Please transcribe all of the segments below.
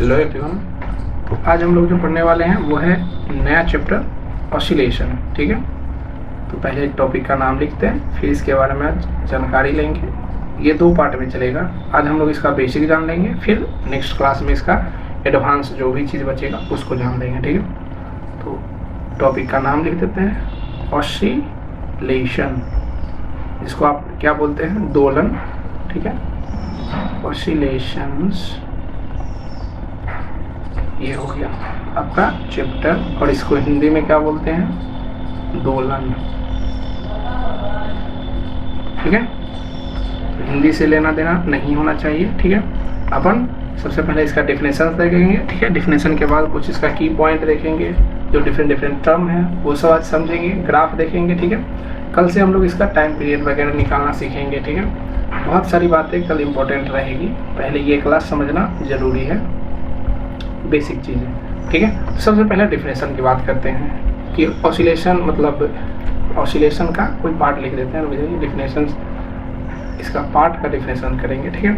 Hello everyone. तो आज हम लोग जो पढ़ने वाले हैं वो है नया चैप्टर ऑसिलेशन। ठीक है, तो पहले एक टॉपिक का नाम लिखते हैं, फिर इसके बारे में आज जानकारी लेंगे। ये 2 पार्ट में चलेगा। आज हम लोग इसका बेसिक जान लेंगे, फिर नेक्स्ट क्लास में इसका एडवांस जो भी चीज़ बचेगा उसको जान लेंगे। ठीक है, तो टॉपिक का नाम लिख देते हैं ऑसिलेशन, जिसको आप क्या बोलते हैं, दोलन। ठीक है, ऑसिलेशंस, ये हो गया आपका चैप्टर। और इसको हिंदी में क्या बोलते हैं, दोलन। ठीक है, तो हिंदी से लेना देना नहीं होना चाहिए। ठीक है, अपन सबसे पहले इसका डेफिनेशन देखेंगे। ठीक है, डेफिनेशन के बाद कुछ इसका की पॉइंट देखेंगे, जो डिफरेंट टर्म है वो सब आज समझेंगे, ग्राफ देखेंगे। ठीक है, कल से हम लोग इसका टाइम पीरियड वगैरह निकालना सीखेंगे। ठीक है, बहुत सारी बातें कल इम्पोर्टेंट रहेगी, पहले ये क्लास समझना ज़रूरी है, बेसिक चीज़ें। ठीक है, तो सबसे पहले डेफिनेशन की बात करते हैं कि ऑसिलेशन मतलब ऑसिलेशन का कोई पार्ट लिख देते हैं। डेफिनेशन, इसका पार्ट का डेफिनेशन करेंगे। ठीक है,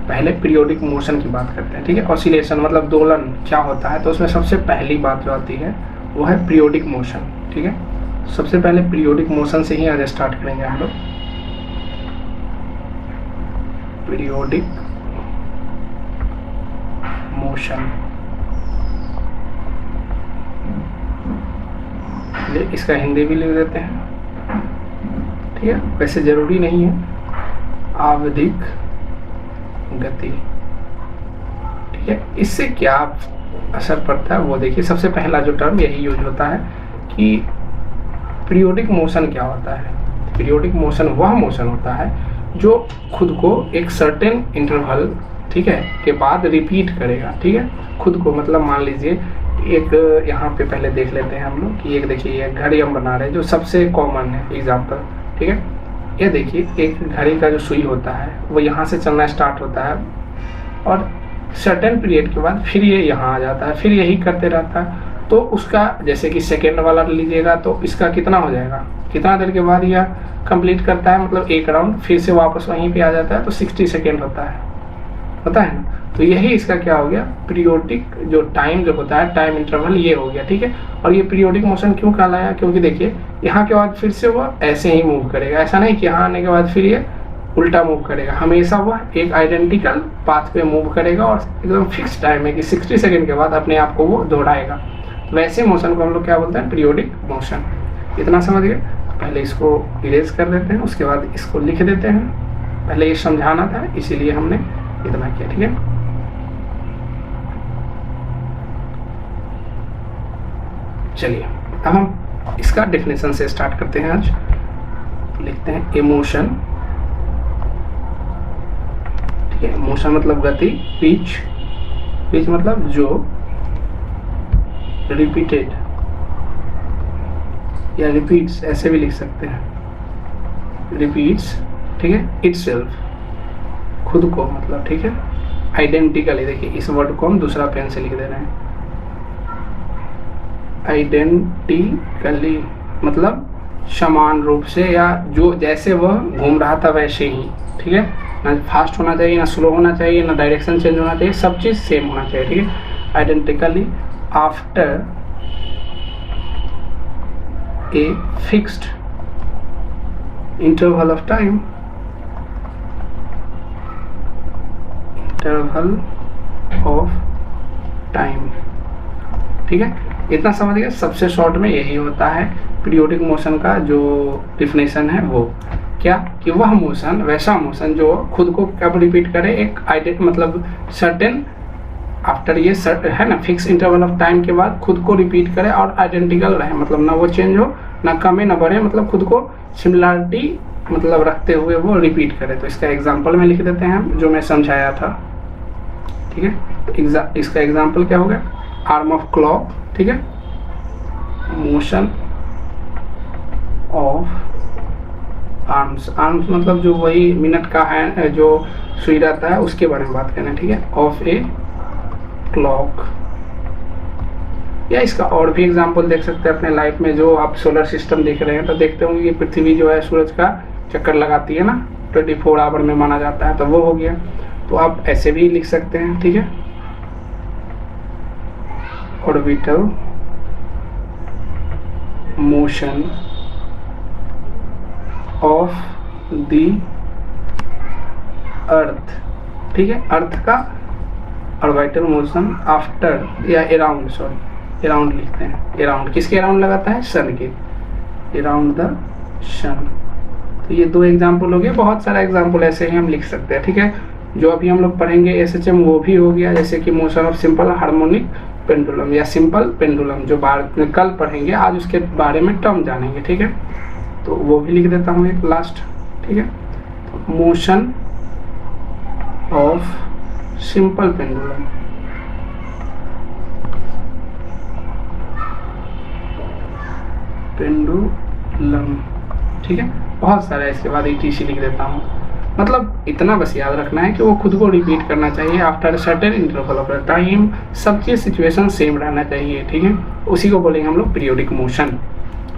पहले पीरियोडिक मोशन की बात करते हैं। ठीक है, ऑसिलेशन मतलब दोलन क्या होता है, तो उसमें सबसे पहली बात जो आती है वो है पीरियोडिक मोशन। ठीक है, सबसे पहले पीरियोडिक मोशन से ही आज स्टार्ट करेंगे हम लोग। पीरियोडिक मोशन, इसका हिंदी भी लिख देते हैं। ठीक है, वैसे जरूरी नहीं है, आवधिक गति। ठीक है, इससे क्या असर पड़ता है वो देखिए। सबसे पहला जो टर्म यही यूज होता है कि पीरियोडिक मोशन क्या होता है। पीरियोडिक मोशन वह मोशन होता है जो खुद को एक सर्टेन इंटरवल, ठीक है, के बाद रिपीट करेगा। ठीक है, खुद को मतलब मान लीजिए एक, यहाँ पे पहले देख लेते हैं हम लोग कि एक देखिए ये घड़ी हम बना रहे हैं जो सबसे कॉमन है एग्जाम्पल। ठीक है, ये देखिए एक घड़ी का जो सुई होता है वो यहाँ से चलना स्टार्ट होता है और सर्टेन पीरियड के बाद फिर ये यहाँ आ जाता है, फिर यही करते रहता है। तो उसका जैसे कि सेकेंड वाला लीजिएगा तो इसका कितना हो जाएगा, कितना देर के बाद यह कंप्लीट करता है, मतलब एक राउंड फिर से वापस वहीं पे आ जाता है, तो 60 सेकेंड होता है ना। तो यही इसका क्या हो गया, पीरियोडिक जो टाइम जो होता है, टाइम इंटरवल ये हो गया। ठीक है, और ये पीरियोडिक मोशन क्यों कहलाया, क्योंकि देखिए यहाँ के बाद फिर से वो ऐसे ही मूव करेगा, ऐसा नहीं कि यहाँ आने के बाद फिर ये उल्टा मूव करेगा, हमेशा वह एक आइडेंटिकल पाथ पे मूव करेगा और एकदम फिक्स टाइम है कि 60 सेकेंड के बाद अपने आप को वो दोहराएगा। वैसे मोशन को हम लोग क्या बोलते हैं, पीरियोडिक मोशन। इतना समझ गए। पहले इसको इरेज कर देते हैं, उसके बाद इसको लिख देते हैं। पहले ये समझाना था इसीलिए हमने इतना किया। ठीक है, चलिए अब हम इसका डेफिनेशन से स्टार्ट करते हैं। आज लिखते हैं इमोशन। ठीक है, मोशन मतलब गति, पिच मतलब जो रिपीटेड या रिपीट्स, ऐसे भी लिख सकते हैं, रिपीट्स। ठीक है, इटसेल्फ, खुद को मतलब। ठीक है, आइडेंटिकली, देखिए इस वर्ड को हम दूसरा पेन से लिख दे रहे हैं, आइडेंटिकली मतलब समान रूप से, या जो जैसे वह घूम रहा था वैसे ही। ठीक है, ना फास्ट होना चाहिए, ना स्लो होना चाहिए, ना डायरेक्शन चेंज होना चाहिए, सब चीज़ सेम होना चाहिए। ठीक है, identically after a fixed interval of time, ठीक है, इतना समझ गए। सबसे शॉर्ट में यही होता है पीरियोडिक मोशन का जो डिफिनेशन है, वो क्या कि वह मोशन, वैसा मोशन जो खुद को कब रिपीट करे, एक मतलब सर्टेन आफ्टर ये है ना, फिक्स इंटरवल ऑफ टाइम के बाद खुद को रिपीट करे और आइडेंटिकल रहे, मतलब ना वो चेंज हो, ना कमे ना बढ़े, मतलब खुद को सिमिलरिटी मतलब रखते हुए वो रिपीट करे। तो इसका एग्जाम्पल में लिख देते हैं जो मैं समझाया था। ठीक है, इसका एग्जाम्पल क्या हो गया, आर्म ऑफ क्लॉक। ठीक है, मोशन ऑफ आर्म्स मतलब जो वही मिनट का है जो सुई रहता है उसके बारे में बात करना है। ठीक है, ऑफ ए क्लॉक। या इसका और भी एग्जांपल देख सकते हैं अपने लाइफ में, जो आप सोलर सिस्टम देख रहे हैं तो देखते होंगे कि पृथ्वी जो है सूरज का चक्कर लगाती है ना, 24 आवर में माना जाता है, तो वो हो गया। तो आप ऐसे भी लिख सकते हैं। ठीक है, orbital motion of the earth, ठीक है, अर्थ का ऑर्बिटल मोशन आफ्टर या अराउंड, सॉरी अराउंड लिखते हैं, अराउंड किसके अराउंड लगाता है, सन के, अराउंड द सन। तो ये दो एग्जाम्पल हो गए, बहुत सारा एग्जाम्पल ऐसे ही हम लिख सकते हैं, ठीक है। जो अभी हम लोग पढ़ेंगे एसएचएम वो भी हो गया, जैसे कि motion of simple harmonic pendulum या सिंपल पेंडुलम, जो कल पढ़ेंगे, आज उसके बारे में टर्म जानेंगे, ठीक है। तो वो भी लिख देता हूँ एक लास्ट, ठीक है। तो motion of simple pendulum, pendulum, ठीक है। बहुत सारा, इसके बाद ETC लिख देता हूँ। मतलब इतना बस याद रखना है कि वो खुद को रिपीट करना चाहिए after certain interval of time, सबकी सिचुएशन सेम रहना चाहिए, ठीक है। उसी को बोलेंगे हम लोग पीरियोडिक मोशन।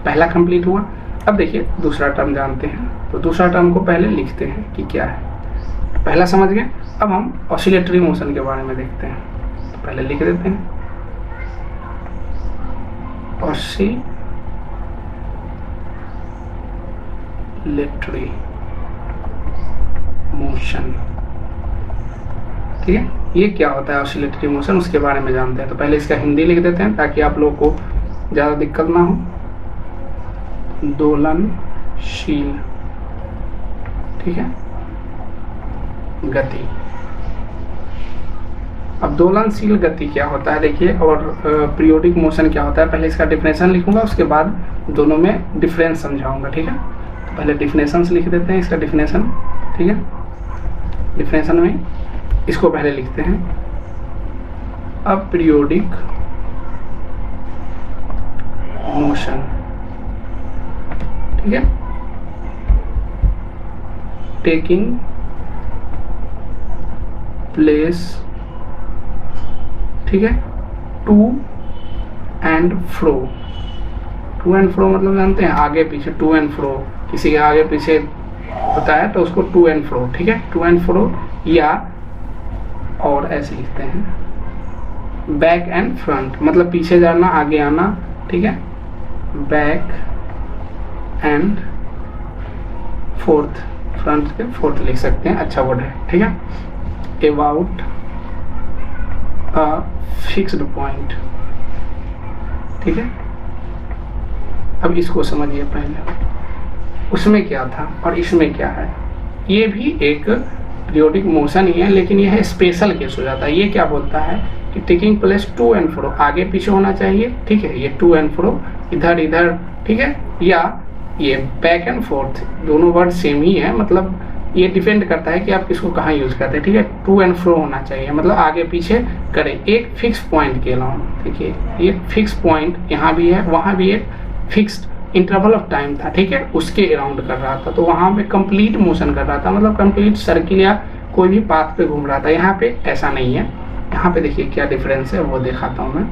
पहला कंप्लीट हुआ। अब देखिए दूसरा टर्म जानते हैं, तो दूसरा टर्म को पहले लिखते हैं कि क्या है। पहला समझ गए, अब हम ऑसिलेटरी मोशन के बारे में देखते हैं। तो पहले लिख देते हैं ऑसिलेटरी मोशन, ठीक है। ये क्या होता है ऑसिलेटरी मोशन, उसके बारे में जानते हैं। तो पहले इसका हिंदी लिख देते हैं ताकि आप लोगों को ज़्यादा दिक्कत ना हो। दोलनशील, ठीक है, गति। अब दोलनशील गति क्या होता है देखिए, और पीरियोडिक मोशन क्या होता है, पहले इसका डिफिनेशन लिखूंगा, उसके बाद दोनों में डिफरेंस समझाऊंगा, ठीक है। तो पहले डिफिनेशन लिख देते हैं, इसका डिफिनेशन, ठीक है। डिफिनेशन में इसको पहले लिखते हैं, अब पीरियोडिक मोशन, ठीक है, टेकिंग प्लेस, ठीक है, to and fro. To and fro मतलब जानते हैं, आगे पीछे, टू एंड फ्रो, किसी के आगे पीछे होता है तो उसको टू एंड फ्रो, ठीक है, टू एंड फ्रो। या और ऐसे लिखते हैं बैक एंड फ्रंट, मतलब पीछे जाना आगे आना, ठीक है, बैक एंड फोर्थ, फ्रंट के फोर्थ लिख सकते हैं, अच्छा वर्ड है, ठीक है। अबाउट अ फिक्स्ड पॉइंट, ठीक है। अब इसको समझिए पहले, उसमें क्या था और इसमें क्या है। ये भी एक पीरियोडिक मोशन ही है, लेकिन यह स्पेशल केस हो जाता है। ये क्या बोलता है कि taking place to and fro, आगे पीछे होना चाहिए, ठीक है, ये टू एंड फ्रो, इधर इधर, ठीक है। या ये बैक एंड फोर्थ, दोनों वर्ड सेम ही है, मतलब ये डिपेंड करता है कि आप किसको कहाँ यूज करते हैं, ठीक है। टू एंड फ्रो होना चाहिए, मतलब आगे पीछे करें एक फिक्स पॉइंट के अलाउंड, देखिए ये फिक्स पॉइंट यहाँ भी है, वहाँ भी एक फिक्स्ड इंटरवल ऑफ टाइम था, ठीक है, उसके अराउंड कर रहा था, तो वहाँ पे कंप्लीट मोशन कर रहा था, मतलब कंप्लीट सर्किल या कोई भी पाथ पे घूम रहा था। यहाँ पे ऐसा नहीं है, यहाँ पे देखिए क्या डिफरेंस है वो दिखाता हूँ मैं।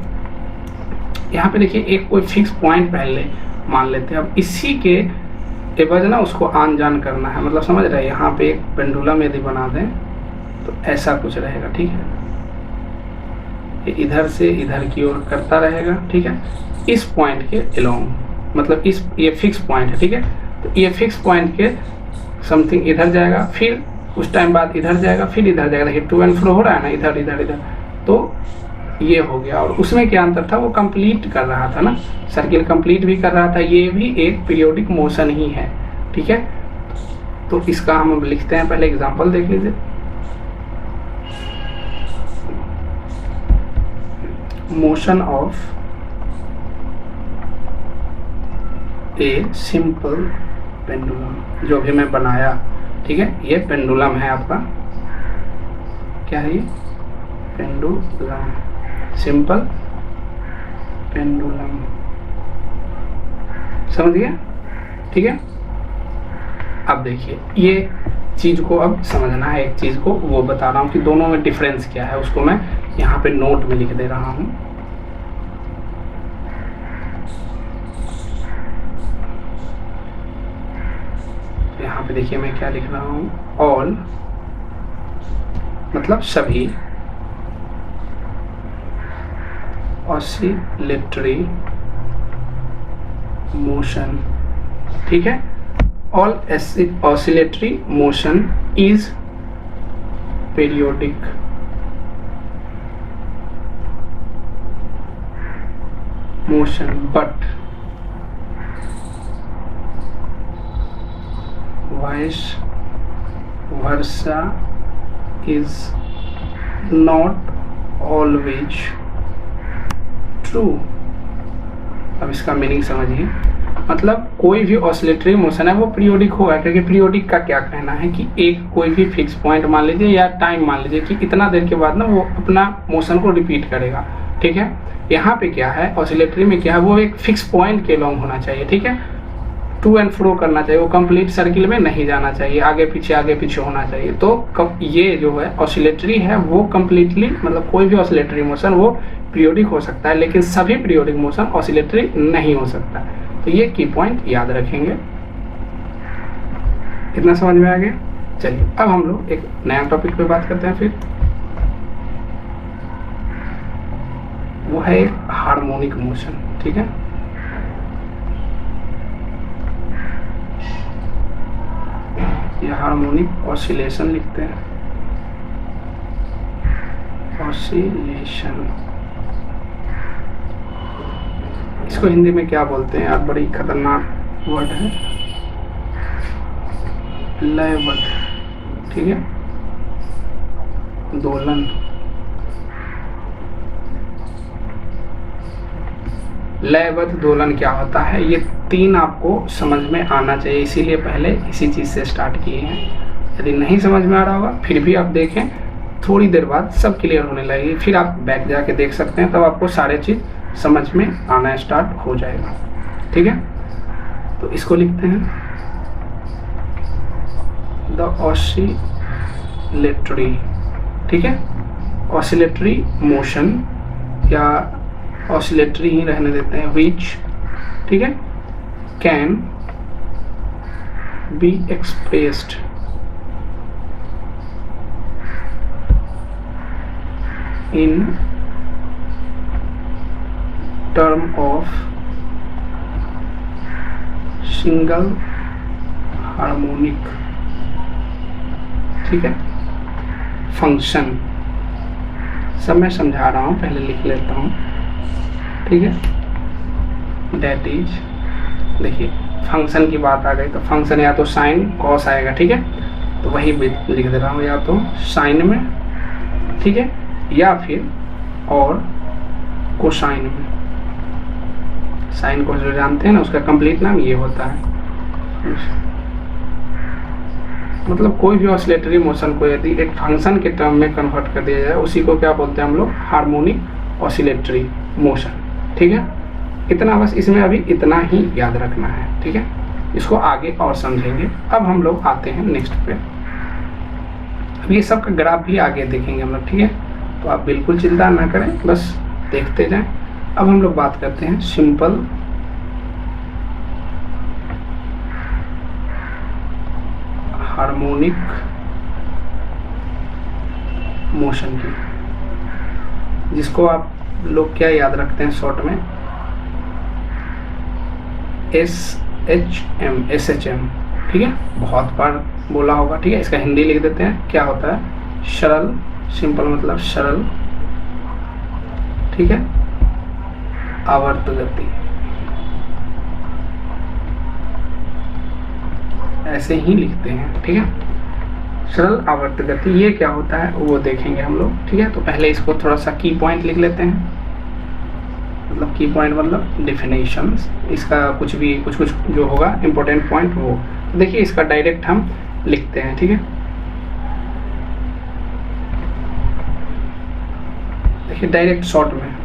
यहाँ पे देखिए एक कोई फिक्स पॉइंट पहले मान लेते हैं, अब इसी के एवज ना उसको आन जान करना है, मतलब समझ रहे हैं। यहाँ पे एक पेंडुलम यदि बना दें तो ऐसा कुछ रहेगा, ठीक है, ये इधर से इधर की ओर करता रहेगा, ठीक है, इस पॉइंट के अलोंग, मतलब इस ये फिक्स पॉइंट है, ठीक है। तो ये फिक्स पॉइंट के समथिंग इधर जाएगा, फिर कुछ टाइम बाद इधर जाएगा, फिर इधर जाएगा, देखिए टू एंड फ्रो हो रहा है ना, इधर इधर इधर, तो ये हो गया। और उसमें क्या अंतर था, वो कंप्लीट कर रहा था ना, सर्किल कंप्लीट भी कर रहा था। ये भी एक पीरियोडिक मोशन ही है, ठीक है। तो इसका हम लिखते हैं, पहले एग्जांपल देख लीजिए। Motion of a simple pendulum, जो भी मैं बनाया, ठीक है, ये पेंडुलम है आपका, क्या है ये, पेंडुलम, सिंपल पेंडुलम, समझ गया, ठीक है। अब देखिए ये चीज को अब समझना है, एक चीज को वो बता रहा हूँ कि दोनों में डिफरेंस क्या है, उसको मैं यहाँ पे नोट में लिख दे रहा हूँ। यहाँ पे देखिए मैं क्या लिख रहा हूँ, ऑल मतलब सभी ऑसिलेटरी मोशन, ठीक है। All oscillatory motion is periodic, motion but vice versa is not always true। अब इसका मीनिंग समझिए, मतलब कोई भी ऑसिलेटरी मोशन है वो पीरियोडिक होगा, क्योंकि पीरियोडिक का क्या कहना है कि एक कोई भी फिक्स पॉइंट मान लीजिए या टाइम मान लीजिए कि इतना देर के बाद ना वो अपना मोशन को रिपीट करेगा, ठीक है। यहाँ पे क्या है, ऑसिलेटरी में क्या है, वो एक फिक्स पॉइंट के लॉन्ग होना चाहिए, ठीक है। टू एंड फ्रो करना चाहिए, वो कंप्लीट सर्किल में नहीं जाना चाहिए, आगे पीछे होना चाहिए। तो ये जो है ऑसिलेटरी है वो कंप्लीटली, मतलब कोई भी ऑसिलेटरी मोशन वो पीरियोडिक हो सकता है, लेकिन सभी पीरियोडिक मोशन ऑसिलेटरी नहीं हो सकता। तो ये की पॉइंट याद रखेंगे। इतना समझ में आ गया। चलिए अब हम लोग एक नया टॉपिक पे बात करते हैं फिर, वो है हार्मोनिक मोशन, ठीक है। ये हार्मोनिक ऑसिलेशन लिखते हैं, ऑसिलेशन। इसको हिंदी में क्या बोलते हैं यार, बड़ी खतरनाक वर्ड है, लयबद्ध, ठीक है, दोलन। लयबद्ध दोलन क्या होता है, ये तीन आपको समझ में आना चाहिए, इसीलिए पहले इसी चीज़ से स्टार्ट किए हैं। यदि नहीं समझ में आ रहा होगा फिर भी आप देखें, थोड़ी देर बाद सब क्लियर होने लगेगी, फिर आप बैक जाके देख सकते हैं, तब आपको सारे चीज़ समझ में आना स्टार्ट हो जाएगा, ठीक है। तो इसको लिखते हैं द ऑसिलेटरी, ठीक है, ऑसिलेटरी मोशन, या ऑसिलेटरी ही रहने देते हैं, विच, ठीक है, can be expressed in term of single harmonic, ठीक है, फंक्शन। सब मैं समझा रहा हूँ, पहले लिख लेता हूँ, ठीक है। डेट इज, देखिए फंक्शन की बात आ गई तो फंक्शन या तो साइन कॉस आएगा, ठीक है, तो वही लिख दे रहा हूँ, या तो साइन में, ठीक है, या फिर और कोसाइन में। साइन को जो जानते हैं ना, उसका कंप्लीट नाम ये होता है। मतलब कोई भी ऑसिलेटरी मोशन को यदि एक फंक्शन के टर्म में कन्वर्ट कर दिया जाए, उसी को क्या बोलते हैं हम लोग, हार्मोनिक ऑसिलेटरी मोशन, ठीक है। इतना बस इसमें अभी इतना ही याद रखना है, ठीक है, इसको आगे और समझेंगे। अब हम लोग आते हैं नेक्स्ट पे, अब ये सब का ग्राफ भी आगे देखेंगे हम लोग, ठीक है। तो आप बिल्कुल चिंता ना करें, बस देखते जाएं। अब हम लोग बात करते हैं सिंपल हार्मोनिक मोशन की, जिसको आप लोग क्या याद रखते हैं शॉर्ट में, SHM, ठीक है, बहुत बार बोला होगा, ठीक है। इसका हिंदी लिख देते हैं, क्या होता है, सरल, सिंपल मतलब सरल, ठीक है, आवर्त गति, ऐसे ही लिखते हैं, ठीक है, सरल आवर्त गति। ये क्या होता है वो देखेंगे हम लोग, ठीक है। तो पहले इसको थोड़ा सा की पॉइंट लिख लेते हैं, मतलब की पॉइंट मतलब डेफिनेशंस, इसका कुछ जो होगा इम्पोर्टेंट पॉइंट वो। तो देखिए इसका डायरेक्ट हम लिखते हैं, ठीक है। देखिए डायरेक्ट शॉर्ट में,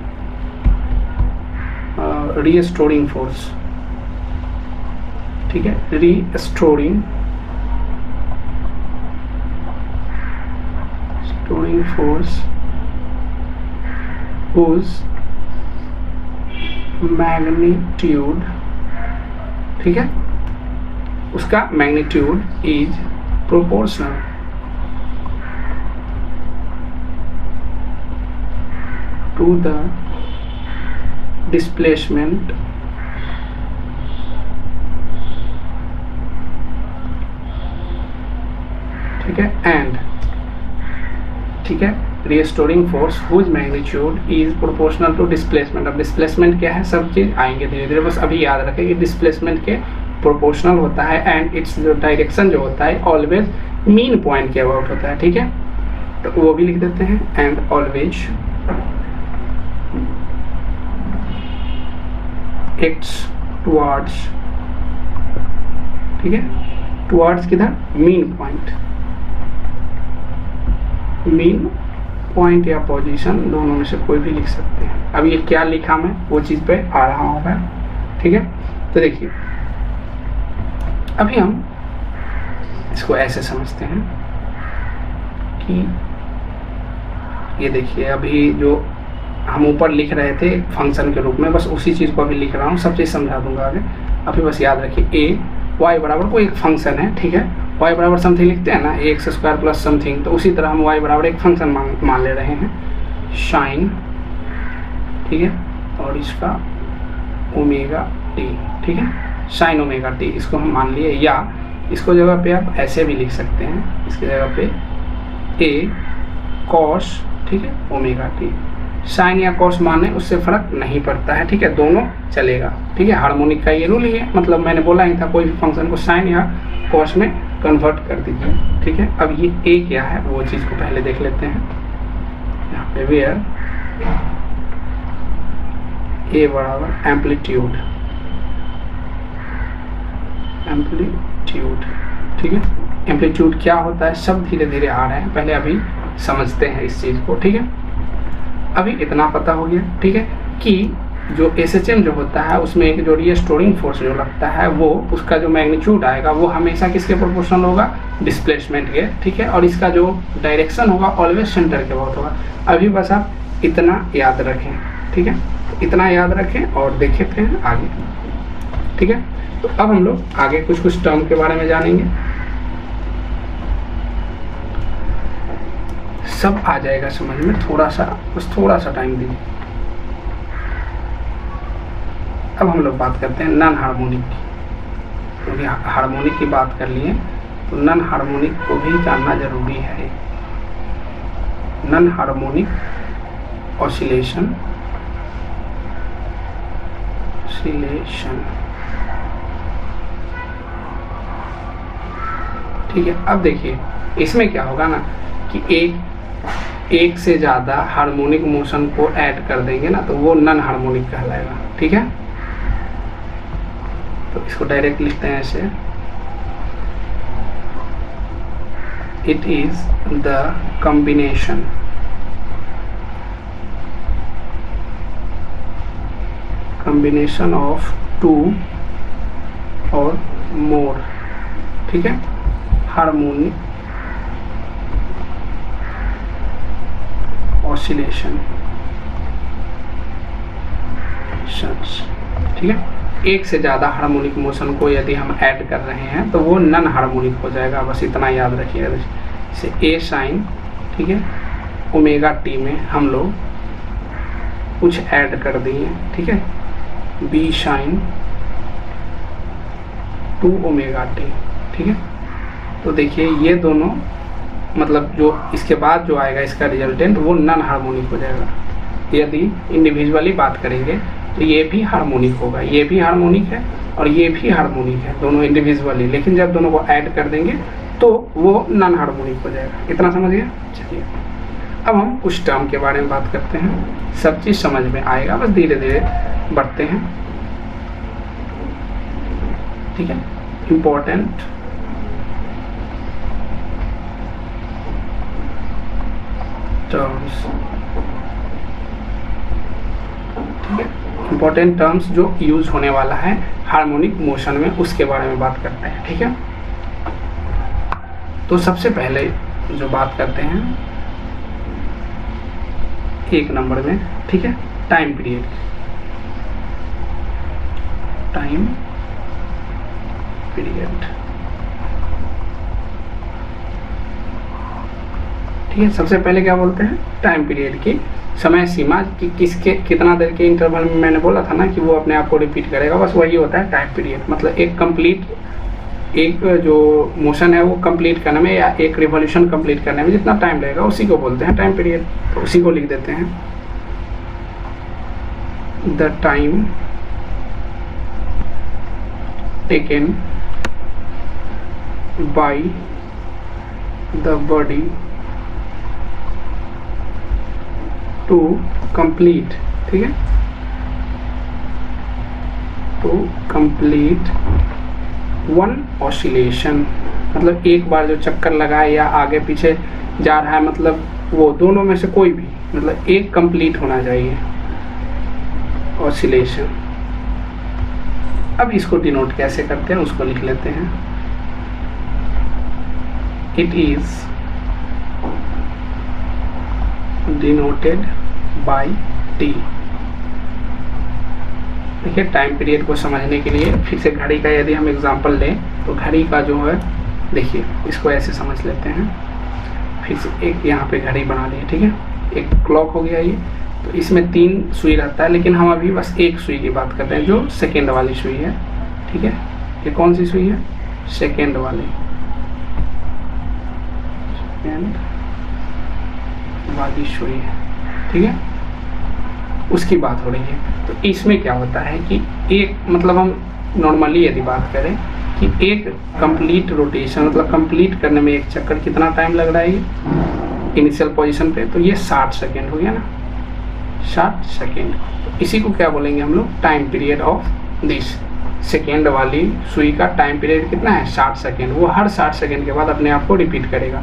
रीस्टोरिंग फोर्स, ठीक है, रीस्टोरिंग फोर्स whose मैग्नीट्यूड, ठीक है, उसका magnitude is proportional to the displacement ठीक है एंड ठीक है restoring force whose magnitude is proportional to displacement. अब डिस्प्लेसमेंट क्या है, सब चीज आएंगे धीरे धीरे, बस अभी याद रखें कि डिस्प्लेसमेंट के प्रोपोर्शनल होता है एंड इट्स जो डायरेक्शन जो होता है ऑलवेज मीन पॉइंट के अबाउट होता है। ठीक है, तो वो भी लिख देते हैं एंड ऑलवेज एक्ट्स टुवर्ड्स ठीक है टुवर्ड्स किधर, मीन पॉइंट, मीन पॉइंट या पोजीशन दोनों में से कोई भी लिख सकते हैं। अब ये क्या लिखा मैं वो चीज पे आ रहा होगा। ठीक है, तो देखिए अभी हम इसको ऐसे समझते हैं कि ये देखिए अभी जो हम ऊपर लिख रहे थे फंक्शन के रूप में, बस उसी चीज को अभी लिख रहा हूँ, सब चीज समझा दूंगा आगे। अभी बस याद रखिए ए वाई बराबर कोई एक फंक्शन है। ठीक है, y बराबर समथिंग लिखते हैं ना, एक्स स्क्वायर प्लस समथिंग, तो उसी तरह हम y बराबर एक फंक्शन मान ले रहे हैं साइन। ठीक है, और इसका ओमेगा टी। ठीक है, साइन ओमेगा टी इसको हम मान लिए, या इसको जगह पे आप ऐसे भी लिख सकते हैं, इसकी जगह पे ए कॉस ठीक है ओमेगा टी। साइन या कॉस माने उससे फर्क नहीं पड़ता है। ठीक है, दोनों चलेगा। ठीक है, हार्मोनिक का ये रूल ही है, मतलब मैंने बोला ही था कोई भी फंक्शन को साइन या कॉस में कन्वर्ट कर दीजिए। ठीक है, अब ये ए क्या है वो चीज को पहले देख लेते हैं। यहाँ पे वेयर ए बराबर एम्पलीट्यूड, एम्पलीट्यूड ठीक है, एम्पलीट्यूड क्या होता है सब धीरे धीरे आ रहे हैं, पहले अभी समझते हैं इस चीज को। ठीक है, अभी इतना पता हो गया। ठीक है, कि जो SHM जो होता है उसमें एक जो रिस्टोरिंग फोर्स जो लगता है वो उसका जो मैग्नीट्यूड आएगा वो हमेशा किसके प्रोपोर्शनल होगा, डिस्प्लेसमेंट के। ठीक है, और इसका जो डायरेक्शन होगा ऑलवेज सेंटर के बहुत होगा। अभी बस आप इतना याद रखें। ठीक है, इतना याद रखें और देखे थे आगे। ठीक है, तो अब हम लोग आगे कुछ टर्म के बारे में जानेंगे, सब आ जाएगा समझ में, थोड़ा सा टाइम दीजिए। अब हम लोग बात करते हैं नॉन हार्मोनिक की, क्योंकि हार्मोनिक की बात कर लिए तो नॉन हार्मोनिक को भी जानना जरूरी है। नॉन हार्मोनिक ऑसिलेशन ठीक है, अब देखिए इसमें क्या होगा ना कि एक से ज्यादा हार्मोनिक मोशन को ऐड कर देंगे ना तो वो नॉन हार्मोनिक कहलाएगा। ठीक है, तो इसको डायरेक्ट लिखते हैं ऐसे, it is the combination of two or more ठीक है हार्मोनिक ऑसिलेशन। ठीक है, एक से ज़्यादा हार्मोनिक मोशन को यदि हम ऐड कर रहे हैं तो वो नॉन हार्मोनिक हो जाएगा, बस इतना याद रखिएगा। जैसे ए साइन ठीक है ओमेगा टी में हम लोग कुछ ऐड कर दिए। ठीक है, बी साइन 2 ओमेगा टी। ठीक है, तो देखिए ये दोनों मतलब जो इसके बाद जो आएगा इसका रिजल्टेंट वो नॉन हार्मोनिक हो जाएगा। यदि इंडिविजुअली बात करेंगे तो ये भी हार्मोनिक होगा, ये भी हार्मोनिक है और ये भी हार्मोनिक है, दोनों इंडिविजुअली, लेकिन जब दोनों को ऐड कर देंगे तो वो नॉन हार्मोनिक हो जाएगा। इतना समझ गया। चलिए अब हम कुछ टर्म के बारे में बात करते हैं, सब चीज़ समझ में आएगा, बस धीरे धीरे बढ़ते हैं। ठीक है, इम्पोर्टेंट टर्म्स। ठीक है, इंपॉर्टेंट टर्म्स जो यूज होने वाला है हार्मोनिक मोशन में उसके बारे में बात करते हैं। ठीक है, तो सबसे पहले जो बात करते हैं 1 नंबर में, ठीक है, टाइम पीरियड। टाइम पीरियड ठीक है, सबसे पहले क्या बोलते हैं टाइम पीरियड की समय सीमा कि किसके कितना देर के इंटरवल में मैंने बोला था ना कि वो अपने आप को रिपीट करेगा, बस वही होता है टाइम पीरियड। मतलब एक जो मोशन है वो कंप्लीट करने में या एक रिवॉल्यूशन कंप्लीट करने में जितना टाइम लगेगा उसी को बोलते हैं टाइम पीरियड। तो उसी को लिख देते हैं, the time taken by the body to complete, ठीक है, टू कंप्लीट वन ऑसिलेशन। मतलब एक बार जो चक्कर लगाए या आगे पीछे जा रहा है, मतलब वो दोनों में से कोई भी, मतलब एक कंप्लीट होना चाहिए ऑसिलेशन। अब इसको डिनोट कैसे करते हैं उसको लिख लेते हैं, it is denoted by T. देखिए टाइम पीरियड को समझने के लिए फिर से घड़ी का यदि हम एग्जांपल लें तो घड़ी का जो है, देखिए इसको ऐसे समझ लेते हैं। फिर से एक यहाँ पे घड़ी बना ली, ठीक है, एक क्लॉक हो गया ये। तो इसमें 3 सुई रहता है, लेकिन हम अभी बस एक सुई की बात करते हैं जो सेकेंड वाली सुई है, ठीक है। ये कौन सी सुई है? सेकेंड वाली, सेकेंड वाली सुई है, ठीक है, उसकी बात हो रही है। तो इसमें क्या होता है कि एक, मतलब हम नॉर्मली यदि बात करें कि एक कंप्लीट रोटेशन, मतलब कंप्लीट करने में एक चक्कर कितना टाइम लग रहा है ये इनिशियल पोजीशन पे, तो ये 60 सेकेंड हो गया ना, 60 सेकेंड। तो इसी को क्या बोलेंगे हम लोग? Time period of this. Second वाली सुई का टाइम पीरियड कितना है? 60 सेकेंड। वो हर 60 सेकेंड के बाद अपने आप को रिपीट करेगा,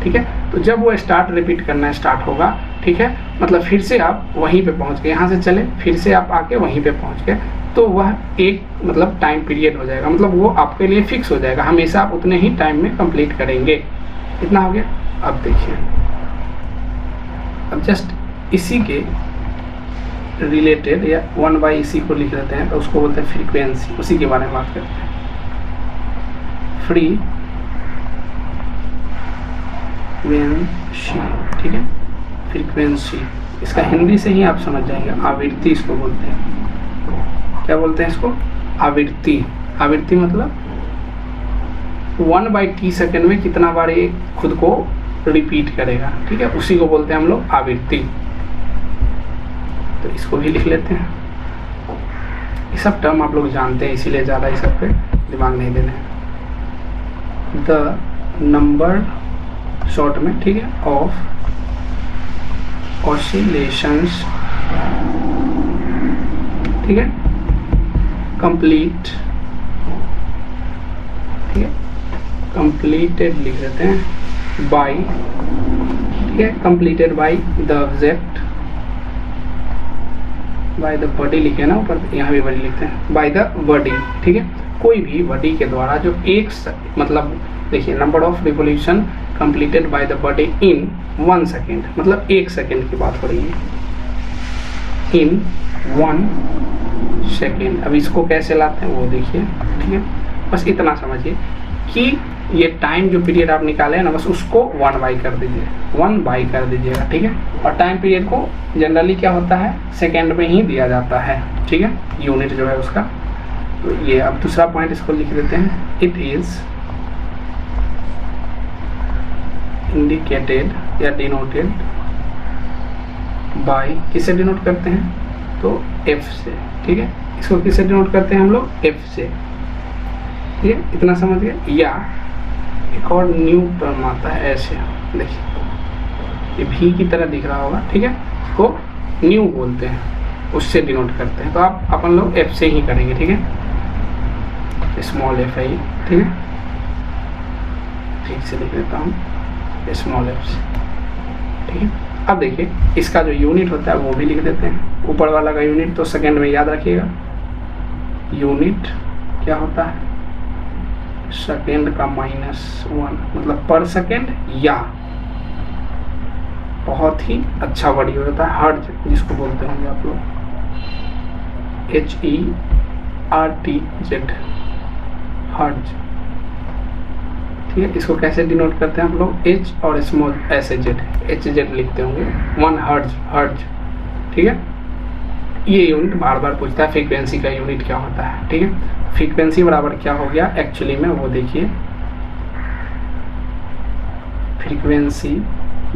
ठीक है। तो जब वो रिपीट करना स्टार्ट होगा, ठीक है, मतलब फिर से आप वहीं पे पहुंच गए, यहाँ से चले फिर से आप आके वहीं पे पहुंच गए, तो वह एक मतलब टाइम पीरियड हो जाएगा। मतलब वो आपके लिए फिक्स हो जाएगा, हमेशा आप उतने ही टाइम में कंप्लीट करेंगे। इतना हो गया। अब देखिए, अब जस्ट इसी के रिलेटेड या 1/, इसी को लिख लेते हैं, तो उसको बोलते हैं फ्रीक्वेंसी। उसी के बारे में बात करते हैं, फ्रीक्वेंसी, ठीक है, फ्रीक्वेंसी। इसका हिंदी से ही आप समझ जाएंगे, आवृत्ति इसको बोलते हैं। क्या बोलते हैं इसको? आवृत्ति। आवृत्ति मतलब 1/t सेकेंड में कितना बार ये खुद को रिपीट करेगा, ठीक है, उसी को बोलते हैं हम लोग आवृत्ति। तो इसको भी लिख लेते हैं। ये सब टर्म आप लोग जानते हैं, इसीलिए ज़्यादा इस सब पे दिमाग नहीं देना है। द नंबर, शॉर्ट में, ठीक है, ऑफ ऑसिलेशंस, ठीक है, कंप्लीट, ठीक है, कंप्लीटेड लिख देते हैं बाय, ठीक है, completed by the object, bye the body लिखे ना ऊपर, यहाँ भी बॉडी लिखते हैं, बाय द बॉडी, ठीक है, कोई भी बॉडी के द्वारा जो एक, मतलब देखिए number of revolution completed by the body in 1 second, मतलब 1 सेकेंड की बात हो रही है, इन 1 सेकेंड। अब इसको कैसे लाते हैं वो देखिए, ठीक है, बस इतना समझिए कि ये टाइम जो पीरियड आप निकाले हैं ना, बस उसको 1/, कर दीजिए, 1/, कर दीजिएगा, ठीक है। और टाइम पीरियड को जनरली क्या होता है, सेकेंड में ही दिया जाता है, ठीक है, यूनिट जो है उसका। तो ये अब दूसरा पॉइंट इसको लिख देते हैं, इट इज इंडिकेटेड या डिनोटेड बाय, किससे डिनोट करते हैं? तो F से, ठीक है, इसको किससे डिनोट करते हैं हम लोग? F से, ठीक है, इतना समझ गए। या एक और न्यू टर्म आता है ऐसे, देखिए ये भी की तरह दिख रहा होगा, ठीक है, इसको न्यू बोलते हैं, उससे डिनोट करते हैं। तो आप अपन लोग F से ही करेंगे, ठीक है, स्मॉल f है, ठीक है, ठीक से लिख देता हूँ, स्मॉल f से, ठीक है। अब देखिए इसका जो यूनिट होता है वो भी लिख देते हैं। ऊपर वाला का यूनिट तो सेकेंड में याद रखिएगा, यूनिट क्या होता है? सेकेंड का -1, मतलब पर सेकेंड, या बहुत ही अच्छा वर्ड होता है हर्ज, जिसको बोलते होंगे आप लोग, HERTZ, हर्ज, ठीक है, इसको कैसे डिनोट करते हैं हम लोग, एच और small S Z, H Z लिखते होंगे, 1 हर्ट्ज। ठीक है, ये यूनिट बार बार पूछता है फ्रीक्वेंसी का यूनिट क्या होता है। ठीक है, फ्रीक्वेंसी बराबर क्या हो गया एक्चुअली में, वो देखिए फ्रीक्वेंसी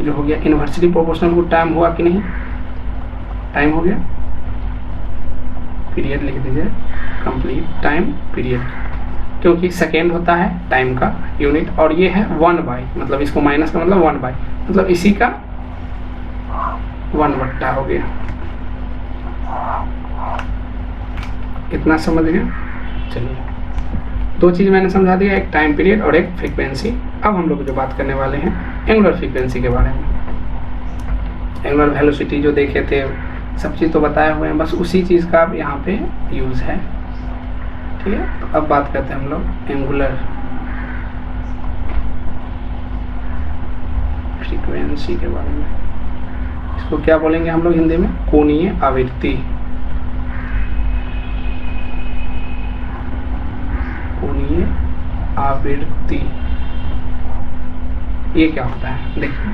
जो हो गया इन्वर्सली प्रोपोर्शनल टू टाइम हुआ कि नहीं, टाइम हो गया, पीरियड लिख दीजिए, कंप्लीट टाइम पीरियड, क्योंकि सेकेंड होता है टाइम का यूनिट, और ये है 1 बाई, मतलब इसको माइनस का मतलब 1 बाई, मतलब इसी का 1/, हो गया। इतना समझ गए। चलिए, 2 चीज़ मैंने समझा दिया, एक टाइम पीरियड और एक फ्रीक्वेंसी। अब हम लोग जो बात करने वाले हैं एंगुलर फ्रीक्वेंसी के बारे में। एंगुलर वेलोसिटी जो देखे थे, सब चीज़ तो बताए हुए हैं, बस उसी चीज़ का अब यहाँ पे यूज़ है। ठीक है, तो अब बात करते हैं हम लोग एंगुलर फ्रीक्वेंसी के बारे में। इसको क्या बोलेंगे हम लोग हिंदी में, कोणीय आवृत्ति। कोणीय आवृत्ति ये क्या होता है, देखिए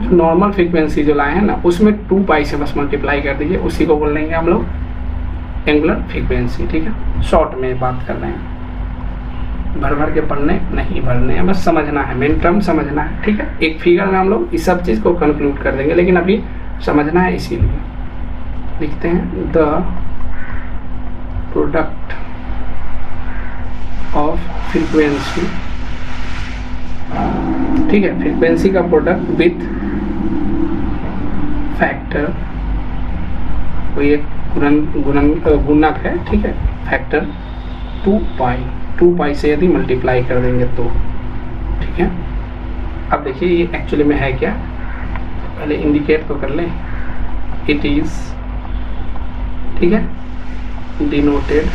जो नॉर्मल फ्रीक्वेंसी जो लाए हैं ना, उसमें 2 पाई से बस मल्टीप्लाई कर दीजिए, उसी को बोल देंगे हम लोग एंगुलर फ्रीक्वेंसी। ठीक है, शॉर्ट में बात कर रहे हैं, भर भर के पढ़ने नहीं भरने हैं, बस समझना है, मेन टर्म समझना है। ठीक है, एक फिगर में हम लोग इस सब चीज़ को कंक्लूड कर देंगे, लेकिन अभी समझना है, इसीलिए लिखते हैं द प्रोडक्ट ऑफ फ्रीक्वेंसी। ठीक है, फ्रीक्वेंसी का प्रोडक्ट विथ फैक्टर, कोई एक गुणक है। ठीक है, फैक्टर 2 पाई से यदि मल्टीप्लाई कर देंगे तो। ठीक है, अब देखिए ये एक्चुअली में है क्या, पहले इंडिकेट तो कर लें, इट इज, ठीक है, डिनोटेड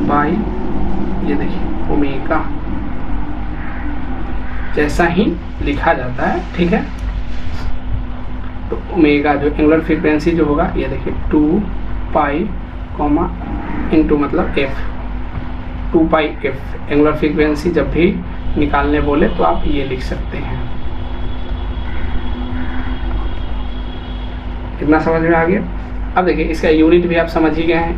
बाय, ये देखिए ओमेगा, जैसा ही लिखा जाता है। ठीक है, तो ओमेगा जो एंगुलर फ्रीक्वेंसी जो होगा, ये देखिए 2 पाई कॉमा इंटू मतलब एफ, 2 पाई एफ। एंगुलर फ्रीक्वेंसी जब भी निकालने बोले तो आप ये लिख सकते हैं। कितना समझ में आ गया। अब देखिए इसका यूनिट भी आप समझ ही गए हैं,